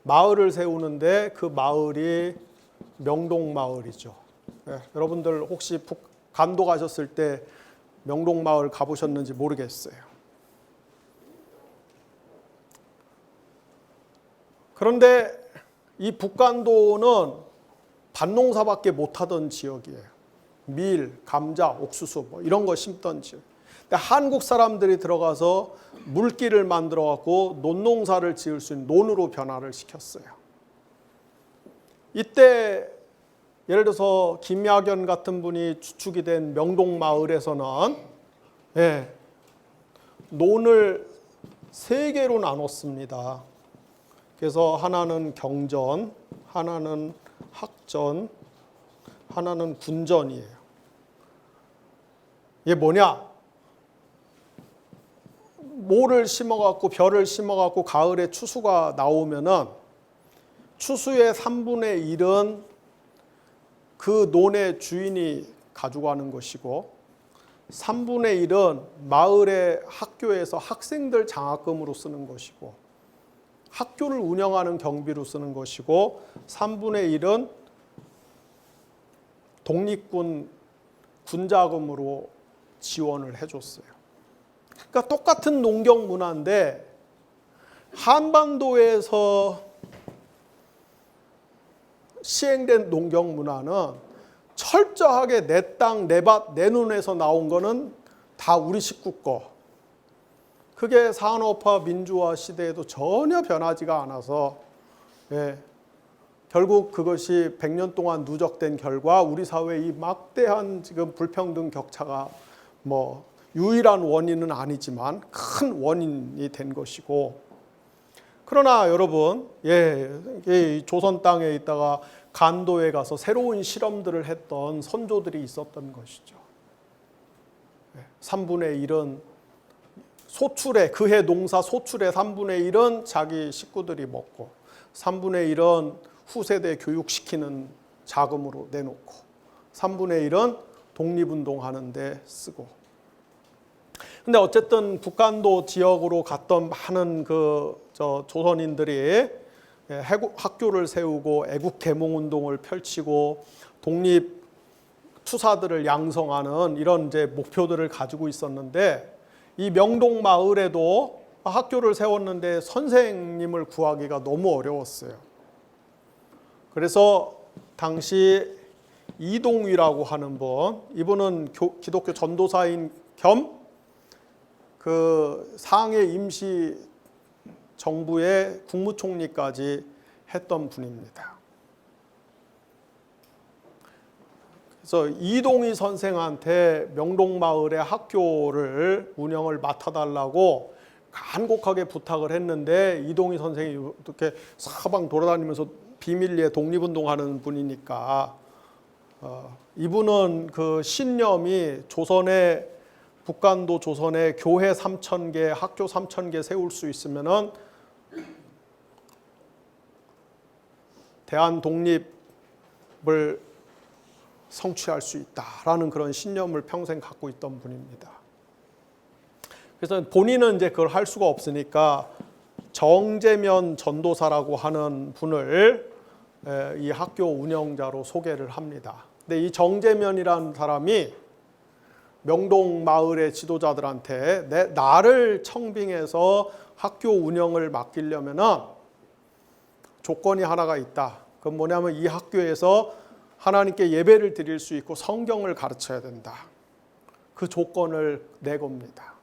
마을을 세우는데 그 마을이 명동마을이죠. 여러분들 혹시 북간도 가셨을 때 명동마을 가보셨는지 모르겠어요. 그런데 이 북간도는 밭농사밖에 못하던 지역이에요. 밀, 감자, 옥수수 뭐 이런 거 심던 지역. 근데 한국 사람들이 들어가서 물길을 만들어 갖고 논농사를 지을 수 있는 논으로 변화를 시켰어요. 이때 예를 들어서 김야견 같은 분이 주축이 된 명동마을에서는 논을 3개로 나눴습니다. 그래서 하나는 경전, 하나는 학전, 하나는 군전이에요. 이게 뭐냐? 모를 심어갖고 벼를 심어갖고 가을에 추수가 나오면은 추수의 3분의 1은 그 논의 주인이 가져가는 것이고 3분의 1은 마을의 학교에서 학생들 장학금으로 쓰는 것이고 학교를 운영하는 경비로 쓰는 것이고 3분의 1은 독립군 군자금으로 지원을 해줬어요. 그러니까 똑같은 농경 문화인데 한반도에서 시행된 농경 문화는 철저하게 내 땅, 내 밭, 내 눈에서 나온 거는 다 우리 식구 거. 그게 산업화, 민주화 시대에도 전혀 변하지가 않아서 결국 그것이 100년 동안 누적된 결과 우리 사회의 이 막대한 지금 불평등 격차가 뭐 유일한 원인은 아니지만 큰 원인이 된 것이고 그러나 여러분 조선 땅에 있다가 간도에 가서 새로운 실험들을 했던 선조들이 있었던 것이죠. 3분의 1은 소출에 그해 농사 소출의 3분의 1은 자기 식구들이 먹고 3분의 1은 후세대 교육시키는 자금으로 내놓고 3분의 1은 독립운동하는 데 쓰고 근데 어쨌든 북간도 지역으로 갔던 많은 조선인들이 학교를 세우고 애국 계몽 운동을 펼치고 독립 투사들을 양성하는 이런 이제 목표들을 가지고 있었는데 이 명동 마을에도 학교를 세웠는데 선생님을 구하기가 너무 어려웠어요. 그래서 당시 이동위라고 하는 분, 이분은 기독교 전도사인 겸 그 상해 임시 정부의 국무총리까지 했던 분입니다. 그래서 이동희 선생한테 명동마을의 학교를 운영을 맡아달라고 간곡하게 부탁을 했는데, 이동희 선생이 이렇게 사방 돌아다니면서 비밀리에 독립운동하는 분이니까 이분은 그 신념이 조선의 북간도 조선에 교회 3,000개, 학교 3,000개 세울 수 있으면은 대한 독립을 성취할 수 있다라는 그런 신념을 평생 갖고 있던 분입니다. 그래서 본인은 이제 그걸 할 수가 없으니까 정재면 전도사라고 하는 분을 이 학교 운영자로 소개를 합니다. 근데 이 정재면이라는 사람이 명동 마을의 지도자들한테 나를 청빙해서 학교 운영을 맡기려면은 조건이 하나가 있다. 그건 뭐냐면 이 학교에서 하나님께 예배를 드릴 수 있고 성경을 가르쳐야 된다. 그 조건을 내겁니다.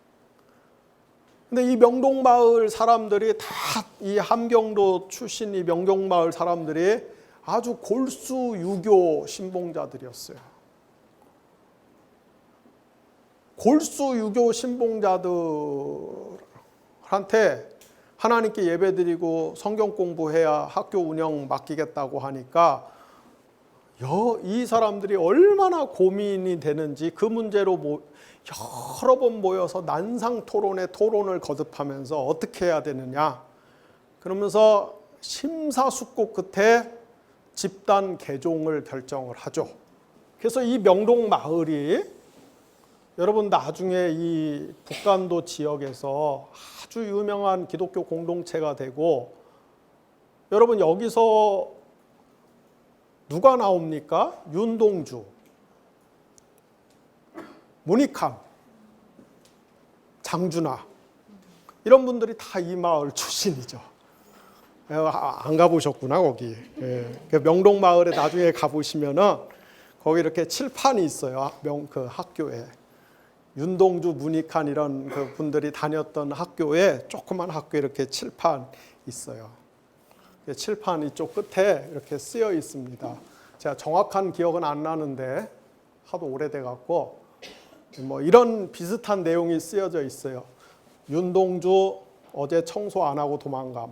근데 이 명동마을 사람들이 다 이 함경도 출신 이 명동마을 사람들이 아주 골수 유교 신봉자들이었어요. 골수 유교 신봉자들한테 하나님께 예배드리고 성경 공부해야 학교 운영 맡기겠다고 하니까 이 사람들이 얼마나 고민이 되는지 그 문제로 여러 번 모여서 난상 토론에 토론을 거듭하면서 어떻게 해야 되느냐, 그러면서 심사숙고 끝에 집단 개종을 결정을 하죠. 그래서 이 명동 마을이 여러분 나중에 이 북간도 지역에서 아주 유명한 기독교 공동체가 되고, 여러분 여기서 누가 나옵니까? 윤동주, 문익환, 장준하, 이런 분들이 다 이 마을 출신이죠. 안 가보셨구나 거기. 명동 마을에 나중에 가보시면은 거기 이렇게 칠판이 있어요. 그 학교에 윤동주, 문익환 이런 그 분들이 다녔던 학교에, 조그만 학교에 이렇게 칠판 있어요. 칠판 이쪽 끝에 이렇게 쓰여 있습니다. 제가 정확한 기억은 안 나는데 하도 오래돼 갖고 뭐 이런 비슷한 내용이 쓰여져 있어요. 윤동주 어제 청소 안 하고 도망감.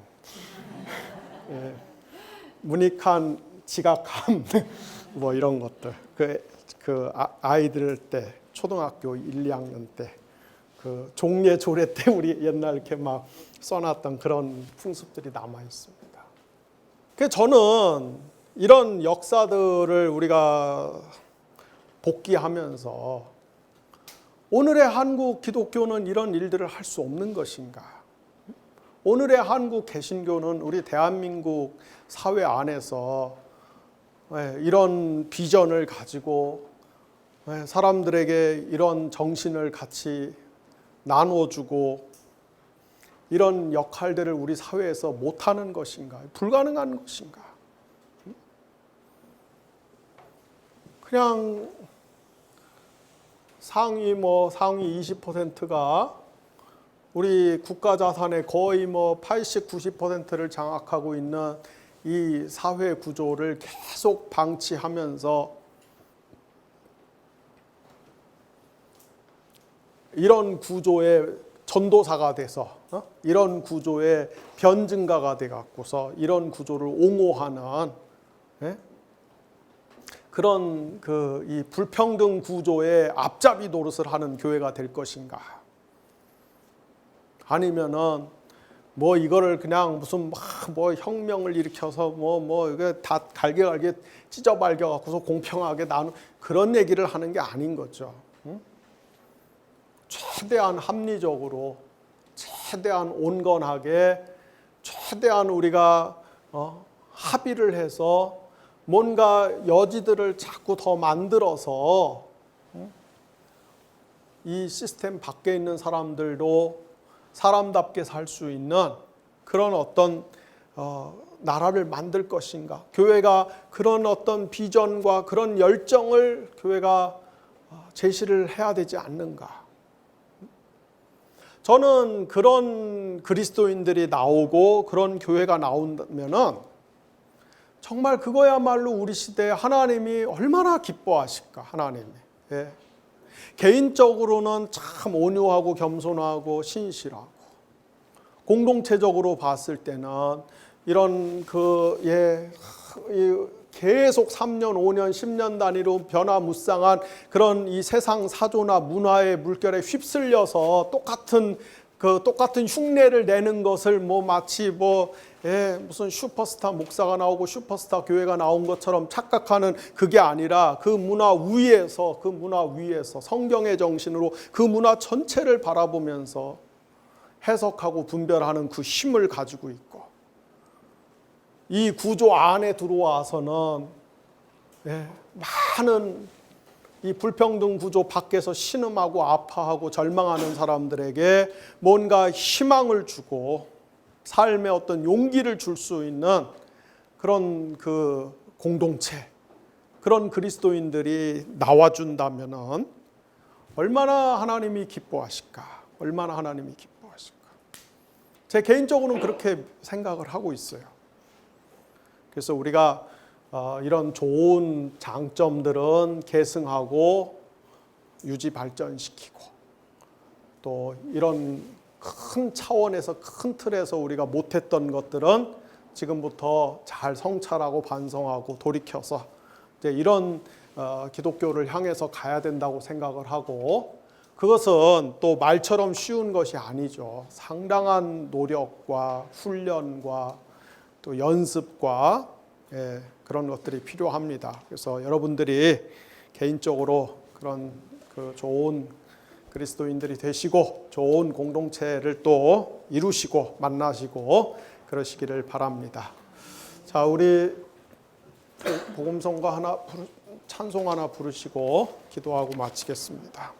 문익환 지각함. 뭐 이런 것들. 그 아이들 때 초등학교 1, 2학년 때 그 종례 조례 때 우리 옛날 이렇게 막 써놨던 그런 풍습들이 남아 있습니다. 그래서 저는 이런 역사들을 우리가 복기하면서 오늘의 한국 기독교는 이런 일들을 할 수 없는 것인가? 오늘의 한국 개신교는 우리 대한민국 사회 안에서 이런 비전을 가지고 사람들에게 이런 정신을 같이 나누어주고 이런 역할들을 우리 사회에서 못하는 것인가? 불가능한 것인가? 그냥 상위 20%가 우리 국가 자산의 거의 80, 90%를 장악하고 있는 이 사회 구조를 계속 방치하면서 이런 구조의 전도사가 돼서 이런 구조의 변증가가 돼 갖고서 이런 구조를 옹호하는 그런 이 불평등 구조의 앞잡이 노릇을 하는 교회가 될 것인가? 아니면은 이거를 그냥 무슨 혁명을 일으켜서 이게 다 갈게 찢어발겨 갖고서 공평하게 그런 얘기를 하는 게 아닌 거죠. 최대한 합리적으로, 최대한 온건하게, 최대한 우리가 합의를 해서 뭔가 여지들을 자꾸 더 만들어서 이 시스템 밖에 있는 사람들도 사람답게 살 수 있는 그런 어떤 나라를 만들 것인가? 교회가 그런 어떤 비전과 그런 열정을 교회가 제시를 해야 되지 않는가? 저는 그런 그리스도인들이 나오고 그런 교회가 나온다면은 정말 그거야말로 우리 시대에 하나님이 얼마나 기뻐하실까. 하나님이 개인적으로는 참 온유하고 겸손하고 신실하고, 공동체적으로 봤을 때는 이런 계속 3년, 5년, 10년 단위로 변화무쌍한 그런 이 세상 사조나 문화의 물결에 휩쓸려서 똑같은 흉내를 내는 것을 마치 무슨 슈퍼스타 목사가 나오고 슈퍼스타 교회가 나온 것처럼 착각하는 그게 아니라 그 문화 위에서 성경의 정신으로 그 문화 전체를 바라보면서 해석하고 분별하는 그 힘을 가지고 있고, 이 구조 안에 들어와서는 많은 이 불평등 구조 밖에서 신음하고 아파하고 절망하는 사람들에게 뭔가 희망을 주고 삶의 어떤 용기를 줄 수 있는 그런 그 공동체, 그런 그리스도인들이 나와준다면은 얼마나 하나님이 기뻐하실까? 얼마나 하나님이 기뻐하실까? 제 개인적으로는 그렇게 생각을 하고 있어요. 그래서 우리가 이런 좋은 장점들은 계승하고 유지 발전시키고, 또 이런 큰 차원에서 큰 틀에서 우리가 못했던 것들은 지금부터 잘 성찰하고 반성하고 돌이켜서 이제 이런 기독교를 향해서 가야 된다고 생각을 하고, 그것은 또 말처럼 쉬운 것이 아니죠. 상당한 노력과 훈련과 또 연습과 그런 것들이 필요합니다. 그래서 여러분들이 개인적으로 그런 그 좋은 그리스도인들이 되시고 좋은 공동체를 또 이루시고 만나시고 그러시기를 바랍니다. 자, 우리 복음성가 찬송 하나 부르시고 기도하고 마치겠습니다.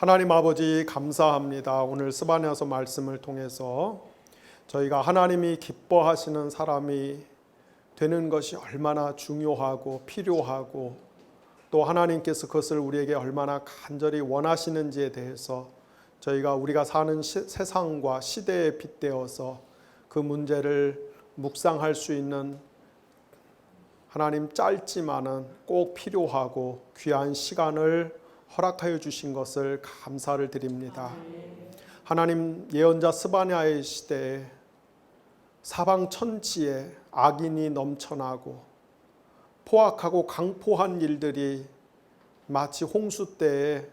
하나님 아버지 감사합니다. 오늘 스바냐서 말씀을 통해서 저희가 하나님이 기뻐하시는 사람이 되는 것이 얼마나 중요하고 필요하고 또 하나님께서 그것을 우리에게 얼마나 간절히 원하시는지에 대해서 우리가 사는 세상과 시대에 빗대어서 그 문제를 묵상할 수 있는 하나님 짧지만은 꼭 필요하고 귀한 시간을 허락하여 주신 것을 감사를 드립니다. 하나님, 예언자 스바냐의 시대에 사방 천지에 악인이 넘쳐나고 포악하고 강포한 일들이 마치 홍수 때에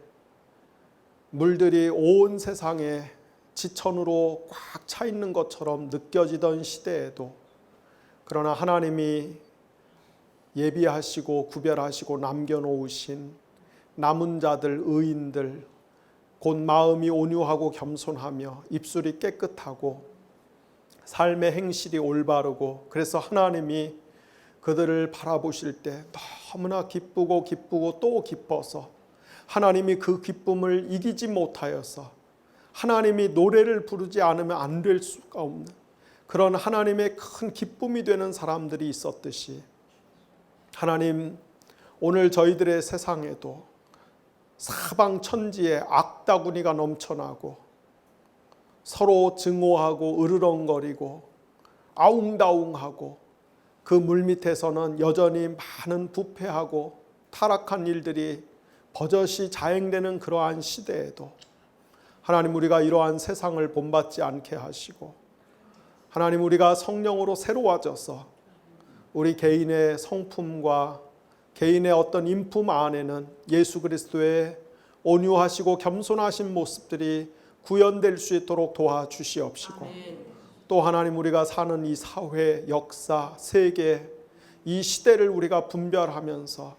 물들이 온 세상에 지천으로 꽉 차 있는 것처럼 느껴지던 시대에도 그러나 하나님이 예비하시고 구별하시고 남겨놓으신 남은 자들, 의인들, 곧 마음이 온유하고 겸손하며 입술이 깨끗하고 삶의 행실이 올바르고 그래서 하나님이 그들을 바라보실 때 너무나 기쁘고 또 기뻐서 하나님이 그 기쁨을 이기지 못하여서 하나님이 노래를 부르지 않으면 안 될 수가 없는 그런 하나님의 큰 기쁨이 되는 사람들이 있었듯이 하나님, 오늘 저희들의 세상에도 사방 천지에 악다구니가 넘쳐나고 서로 증오하고 으르렁거리고 아웅다웅하고 그 물밑에서는 여전히 많은 부패하고 타락한 일들이 버젓이 자행되는 그러한 시대에도 하나님, 우리가 이러한 세상을 본받지 않게 하시고 하나님, 우리가 성령으로 새로워져서 우리 개인의 성품과 개인의 어떤 인품 안에는 예수 그리스도의 온유하시고 겸손하신 모습들이 구현될 수 있도록 도와주시옵시고 또 하나님, 우리가 사는 이 사회, 역사, 세계, 이 시대를 우리가 분별하면서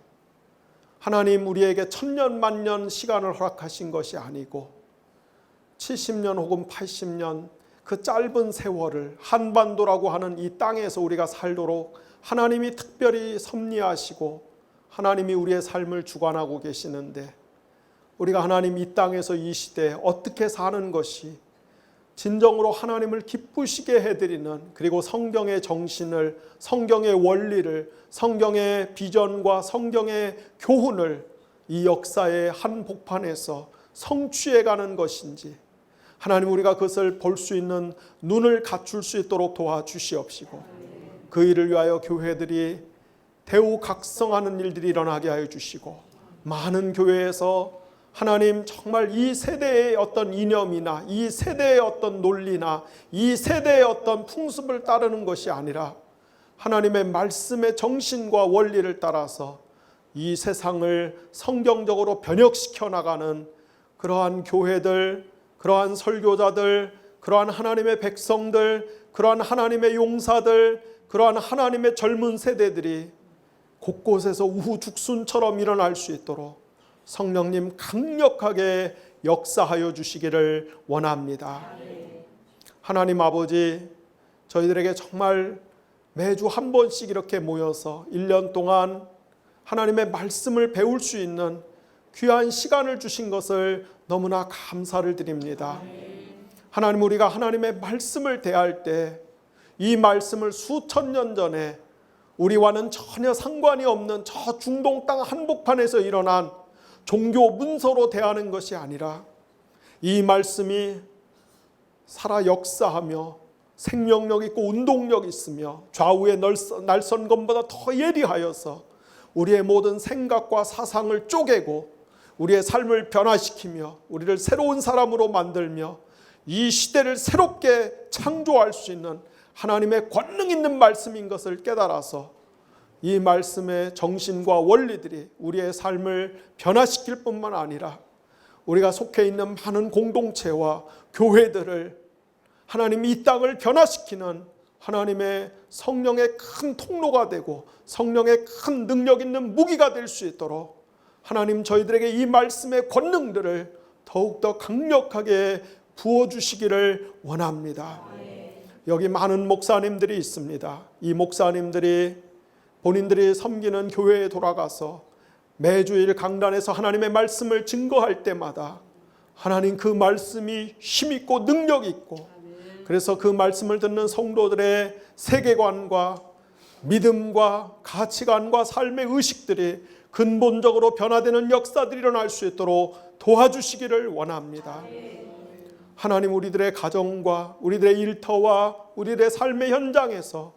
하나님, 우리에게 천년 만년 시간을 허락하신 것이 아니고 70년 혹은 80년 그 짧은 세월을 한반도라고 하는 이 땅에서 우리가 살도록 하나님이 특별히 섭리하시고 하나님이 우리의 삶을 주관하고 계시는데 우리가 하나님 이 땅에서 이 시대에 어떻게 사는 것이 진정으로 하나님을 기쁘시게 해드리는 그리고 성경의 정신을, 성경의 원리를, 성경의 비전과 성경의 교훈을 이 역사의 한복판에서 성취해가는 것인지 하나님, 우리가 그것을 볼 수 있는 눈을 갖출 수 있도록 도와주시옵시고 그 일을 위하여 교회들이 대우각성하는 일들이 일어나게 하여 주시고 많은 교회에서 하나님, 정말 이 세대의 어떤 이념이나 이 세대의 어떤 논리나 이 세대의 어떤 풍습을 따르는 것이 아니라 하나님의 말씀의 정신과 원리를 따라서 이 세상을 성경적으로 변혁시켜 나가는 그러한 교회들, 그러한 설교자들, 그러한 하나님의 백성들, 그러한 하나님의 용사들, 그러한 하나님의 젊은 세대들이 곳곳에서 우후죽순처럼 일어날 수 있도록 성령님 강력하게 역사하여 주시기를 원합니다. 하나님 아버지, 저희들에게 정말 매주 한 번씩 이렇게 모여서 1년 동안 하나님의 말씀을 배울 수 있는 귀한 시간을 주신 것을 너무나 감사를 드립니다. 하나님, 우리가 하나님의 말씀을 대할 때 이 말씀을 수천 년 전에 우리와는 전혀 상관이 없는 저 중동 땅 한복판에서 일어난 종교 문서로 대하는 것이 아니라 이 말씀이 살아 역사하며 생명력 있고 운동력 있으며 좌우의 날선검보다 더 예리하여서 우리의 모든 생각과 사상을 쪼개고 우리의 삶을 변화시키며 우리를 새로운 사람으로 만들며 이 시대를 새롭게 창조할 수 있는 하나님의 권능 있는 말씀인 것을 깨달아서 이 말씀의 정신과 원리들이 우리의 삶을 변화시킬 뿐만 아니라 우리가 속해 있는 많은 공동체와 교회들을 하나님 이 땅을 변화시키는 하나님의 성령의 큰 통로가 되고 성령의 큰 능력 있는 무기가 될 수 있도록 하나님, 저희들에게 이 말씀의 권능들을 더욱더 강력하게 부어주시기를 원합니다. 여기 많은 목사님들이 있습니다. 이 목사님들이 본인들이 섬기는 교회에 돌아가서 매주일 강단에서 하나님의 말씀을 증거할 때마다 하나님 그 말씀이 힘있고 능력 있고, 그래서 그 말씀을 듣는 성도들의 세계관과 믿음과 가치관과 삶의 의식들이 근본적으로 변화되는 역사들이 일어날 수 있도록 도와주시기를 원합니다. 하나님, 우리들의 가정과 우리들의 일터와 우리들의 삶의 현장에서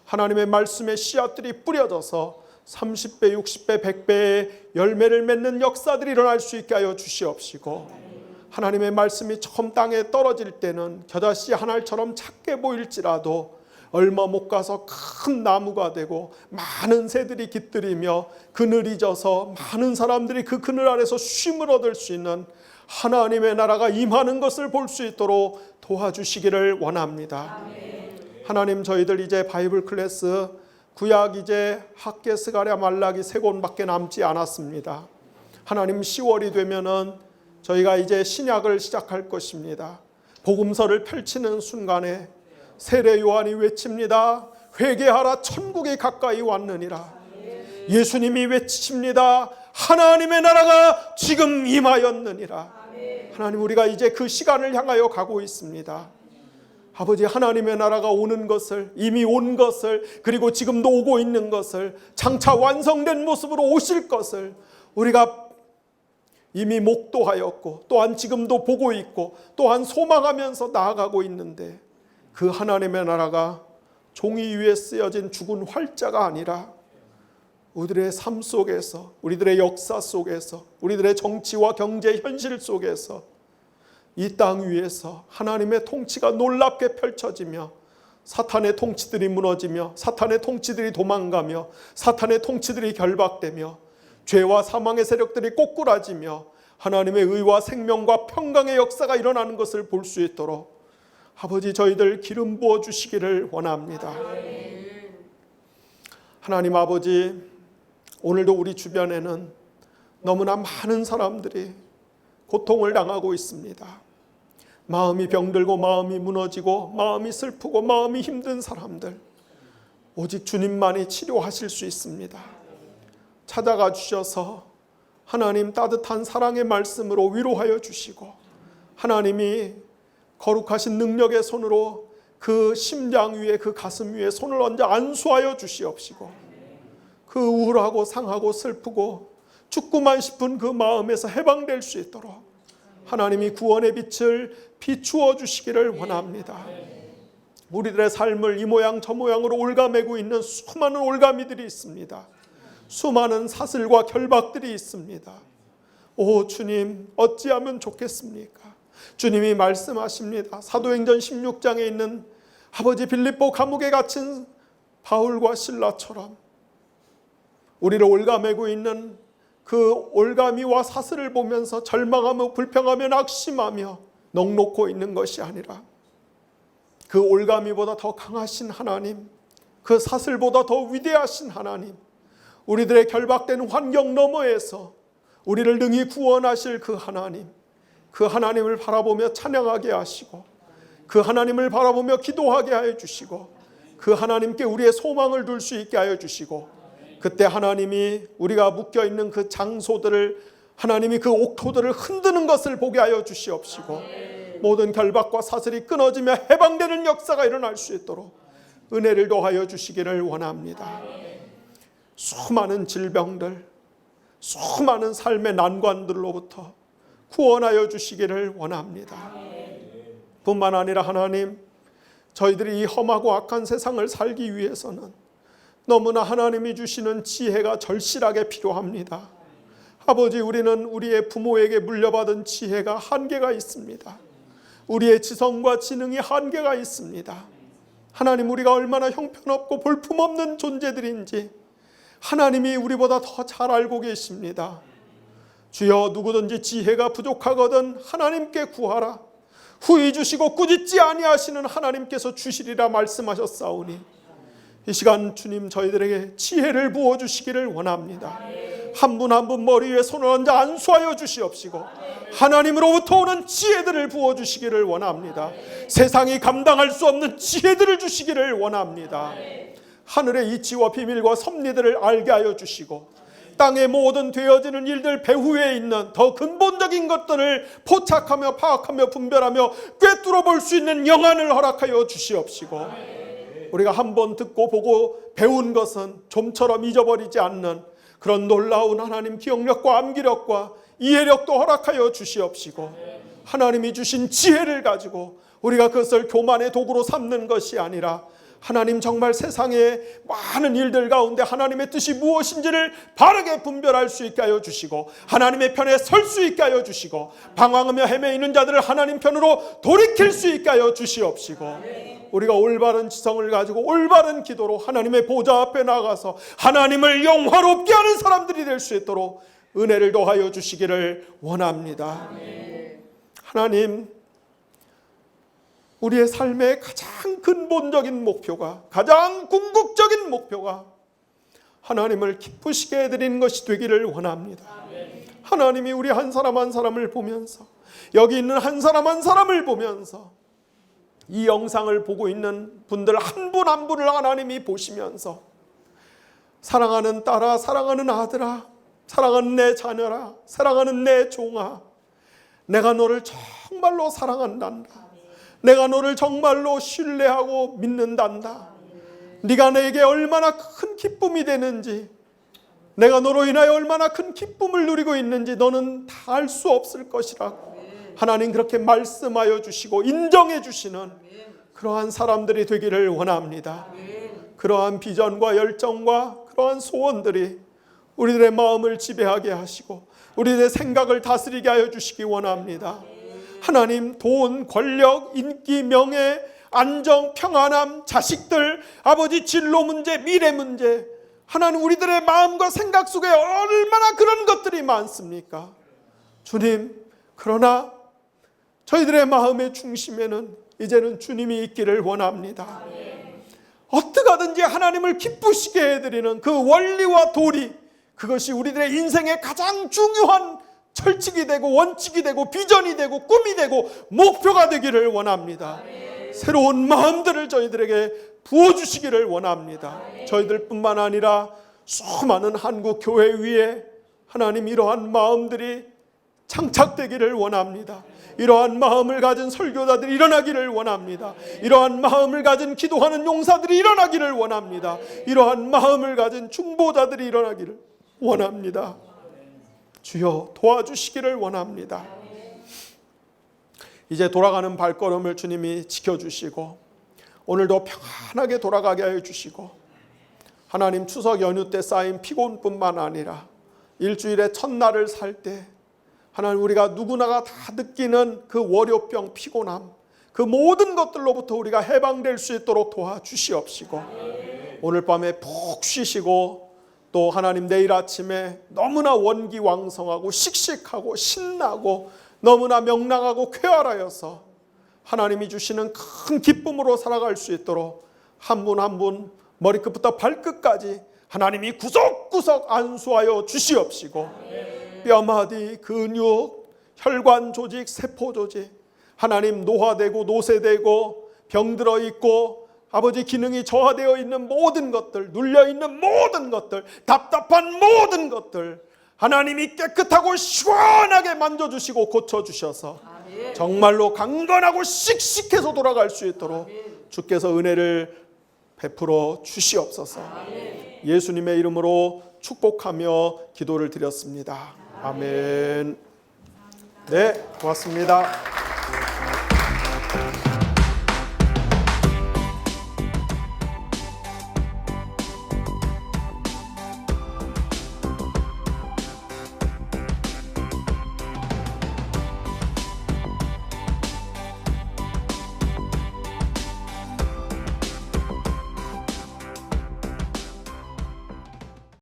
하나님의 말씀의 씨앗들이 뿌려져서 30배, 60배, 100배의 열매를 맺는 역사들이 일어날 수 있게 하여 주시옵시고, 하나님의 말씀이 처음 땅에 떨어질 때는 겨자씨 한 알처럼 작게 보일지라도 얼마 못 가서 큰 나무가 되고 많은 새들이 깃들이며 그늘이 져서 많은 사람들이 그 그늘 아래서 쉼을 얻을 수 있는 하나님의 나라가 임하는 것을 볼 수 있도록 도와주시기를 원합니다. 하나님, 저희들 이제 바이블 클래스 구약 이제 학개, 스가랴, 말라기 3권밖에 남지 않았습니다. 하나님, 10월이 되면은 저희가 이제 신약을 시작할 것입니다. 복음서를 펼치는 순간에 세례 요한이 외칩니다. 회개하라, 천국이 가까이 왔느니라. 예수님이 외치십니다. 하나님의 나라가 지금 임하였느니라. 하나님, 우리가 이제 그 시간을 향하여 가고 있습니다. 아버지, 하나님의 나라가 오는 것을, 이미 온 것을, 그리고 지금도 오고 있는 것을, 장차 완성된 모습으로 오실 것을 우리가 이미 목도하였고, 또한 지금도 보고 있고, 또한 소망하면서 나아가고 있는데, 그 하나님의 나라가 종이 위에 쓰여진 죽은 활자가 아니라 우리들의 삶 속에서, 우리들의 역사 속에서, 우리들의 정치와 경제 현실 속에서 이 땅 위에서 하나님의 통치가 놀랍게 펼쳐지며 사탄의 통치들이 무너지며 사탄의 통치들이 도망가며 사탄의 통치들이 결박되며 죄와 사망의 세력들이 꼬꾸라지며 하나님의 의와 생명과 평강의 역사가 일어나는 것을 볼 수 있도록 아버지, 저희들 기름 부어 주시기를 원합니다. 하나님 아버지, 오늘도 우리 주변에는 너무나 많은 사람들이 고통을 당하고 있습니다. 마음이 병들고 마음이 무너지고 마음이 슬프고 마음이 힘든 사람들, 오직 주님만이 치료하실 수 있습니다. 찾아가 주셔서 하나님 따뜻한 사랑의 말씀으로 위로하여 주시고, 하나님이 거룩하신 능력의 손으로 그 심장 위에, 그 가슴 위에 손을 얹어 안수하여 주시옵시고, 그 우울하고 상하고 슬프고 죽고만 싶은 그 마음에서 해방될 수 있도록 하나님이 구원의 빛을 비추어 주시기를 원합니다. 우리들의 삶을 이 모양 저 모양으로 올가매고 있는 수많은 올가미들이 있습니다. 수많은 사슬과 결박들이 있습니다. 오 주님, 어찌하면 좋겠습니까? 주님이 말씀하십니다. 사도행전 16장에 있는 아버지 빌립보 감옥에 갇힌 바울과 실라처럼 우리를 올가매고 있는 그 올가미와 사슬을 보면서 절망하며 불평하며 낙심하며 넋놓고 있는 것이 아니라 그 올가미보다 더 강하신 하나님, 그 사슬보다 더 위대하신 하나님, 우리들의 결박된 환경 너머에서 우리를 능히 구원하실 그 하나님, 그 하나님을 바라보며 찬양하게 하시고 그 하나님을 바라보며 기도하게 하여 주시고 그 하나님께 우리의 소망을 둘 수 있게 하여 주시고, 그때 하나님이 우리가 묶여있는 그 장소들을, 하나님이 그 옥토들을 흔드는 것을 보게 하여 주시옵시고, 모든 결박과 사슬이 끊어지며 해방되는 역사가 일어날 수 있도록 은혜를 더하여 주시기를 원합니다. 수많은 질병들, 수많은 삶의 난관들로부터 구원하여 주시기를 원합니다. 뿐만 아니라 하나님, 저희들이 이 험하고 악한 세상을 살기 위해서는 너무나 하나님이 주시는 지혜가 절실하게 필요합니다. 아버지, 우리는 우리의 부모에게 물려받은 지혜가 한계가 있습니다. 우리의 지성과 지능이 한계가 있습니다. 하나님, 우리가 얼마나 형편없고 볼품없는 존재들인지 하나님이 우리보다 더 잘 알고 계십니다. 주여, 누구든지 지혜가 부족하거든 하나님께 구하라. 후히 주시고 꾸짖지 아니하시는 하나님께서 주시리라 말씀하셨사오니, 이 시간 주님, 저희들에게 지혜를 부어주시기를 원합니다. 한 분 한 분 머리 위에 손을 얹어 안수하여 주시옵시고 하나님으로부터 오는 지혜들을 부어주시기를 원합니다. 세상이 감당할 수 없는 지혜들을 주시기를 원합니다. 하늘의 이치와 비밀과 섭리들을 알게 하여 주시고 땅의 모든 되어지는 일들 배후에 있는 더 근본적인 것들을 포착하며 파악하며 분별하며 꿰뚫어 볼 수 있는 영안을 허락하여 주시옵시고, 우리가 한번 듣고 보고 배운 것은 좀처럼 잊어버리지 않는 그런 놀라운 하나님 기억력과 암기력과 이해력도 허락하여 주시옵시고, 하나님이 주신 지혜를 가지고 우리가 그것을 교만의 도구로 삼는 것이 아니라 하나님 정말 세상의 많은 일들 가운데 하나님의 뜻이 무엇인지를 바르게 분별할 수 있게 하여 주시고, 하나님의 편에 설 수 있게 하여 주시고, 방황하며 헤매이는 자들을 하나님 편으로 돌이킬 수 있게 하여 주시옵시고, 우리가 올바른 지성을 가지고 올바른 기도로 하나님의 보좌 앞에 나가서 하나님을 영화롭게 하는 사람들이 될 수 있도록 은혜를 더하여 주시기를 원합니다. 하나님, 우리의 삶의 가장 근본적인 목표가, 가장 궁극적인 목표가 하나님을 기쁘시게 해드리는 것이 되기를 원합니다. 하나님이 우리 한 사람 한 사람을 보면서, 여기 있는 한 사람 한 사람을 보면서, 이 영상을 보고 있는 분들 한 분 한 분을 하나님이 보시면서, 사랑하는 딸아, 사랑하는 아들아, 사랑하는 내 자녀라, 사랑하는 내 종아, 내가 너를 정말로 사랑한단다. 내가 너를 정말로 신뢰하고 믿는단다. 네가 내게 얼마나 큰 기쁨이 되는지, 내가 너로 인하여 얼마나 큰 기쁨을 누리고 있는지 너는 다 알 수 없을 것이라고 하나님 그렇게 말씀하여 주시고 인정해 주시는 그러한 사람들이 되기를 원합니다. 그러한 비전과 열정과 그러한 소원들이 우리들의 마음을 지배하게 하시고 우리들의 생각을 다스리게 하여 주시기 원합니다. 하나님, 돈, 권력, 인기, 명예, 안정, 평안함, 자식들, 아버지 진로 문제, 미래 문제, 하나님 우리들의 마음과 생각 속에 얼마나 그런 것들이 많습니까? 주님, 그러나 저희들의 마음의 중심에는 이제는 주님이 있기를 원합니다. 어떻게 하든지 하나님을 기쁘시게 해드리는 그 원리와 도리, 그것이 우리들의 인생의 가장 중요한 철칙이 되고 원칙이 되고 비전이 되고 꿈이 되고 목표가 되기를 원합니다. 새로운 마음들을 저희들에게 부어주시기를 원합니다. 저희들뿐만 아니라 수많은 한국 교회 위에 하나님 이러한 마음들이 창착되기를 원합니다. 이러한 마음을 가진 설교자들이 일어나기를 원합니다. 이러한 마음을 가진 기도하는 용사들이 일어나기를 원합니다. 이러한 마음을 가진 중보자들이 일어나기를 원합니다. 주여 도와주시기를 원합니다. 이제 돌아가는 발걸음을 주님이 지켜주시고 오늘도 평안하게 돌아가게 하여 주시고, 하나님 추석 연휴 때 쌓인 피곤뿐만 아니라 일주일의 첫날을 살 때 하나님 우리가 누구나가 다 느끼는 그 월요병 피곤함, 그 모든 것들로부터 우리가 해방될 수 있도록 도와주시옵시고, 오늘 밤에 푹 쉬시고 또 하나님 내일 아침에 너무나 원기왕성하고 씩씩하고 신나고 너무나 명랑하고 쾌활하여서 하나님이 주시는 큰 기쁨으로 살아갈 수 있도록 한 분 한 분 머리끝부터 발끝까지 하나님이 구석구석 안수하여 주시옵시고, 뼈마디, 근육, 혈관 조직, 세포 조직, 하나님 노화되고 노쇠되고 병들어 있고 아버지 기능이 저하되어 있는 모든 것들, 눌려있는 모든 것들, 답답한 모든 것들 하나님이 깨끗하고 시원하게 만져주시고 고쳐주셔서 정말로 강건하고 씩씩해서 돌아갈 수 있도록 주께서 은혜를 베풀어 주시옵소서. 예수님의 이름으로 축복하며 기도를 드렸습니다. 아멘. 네, 고맙습니다.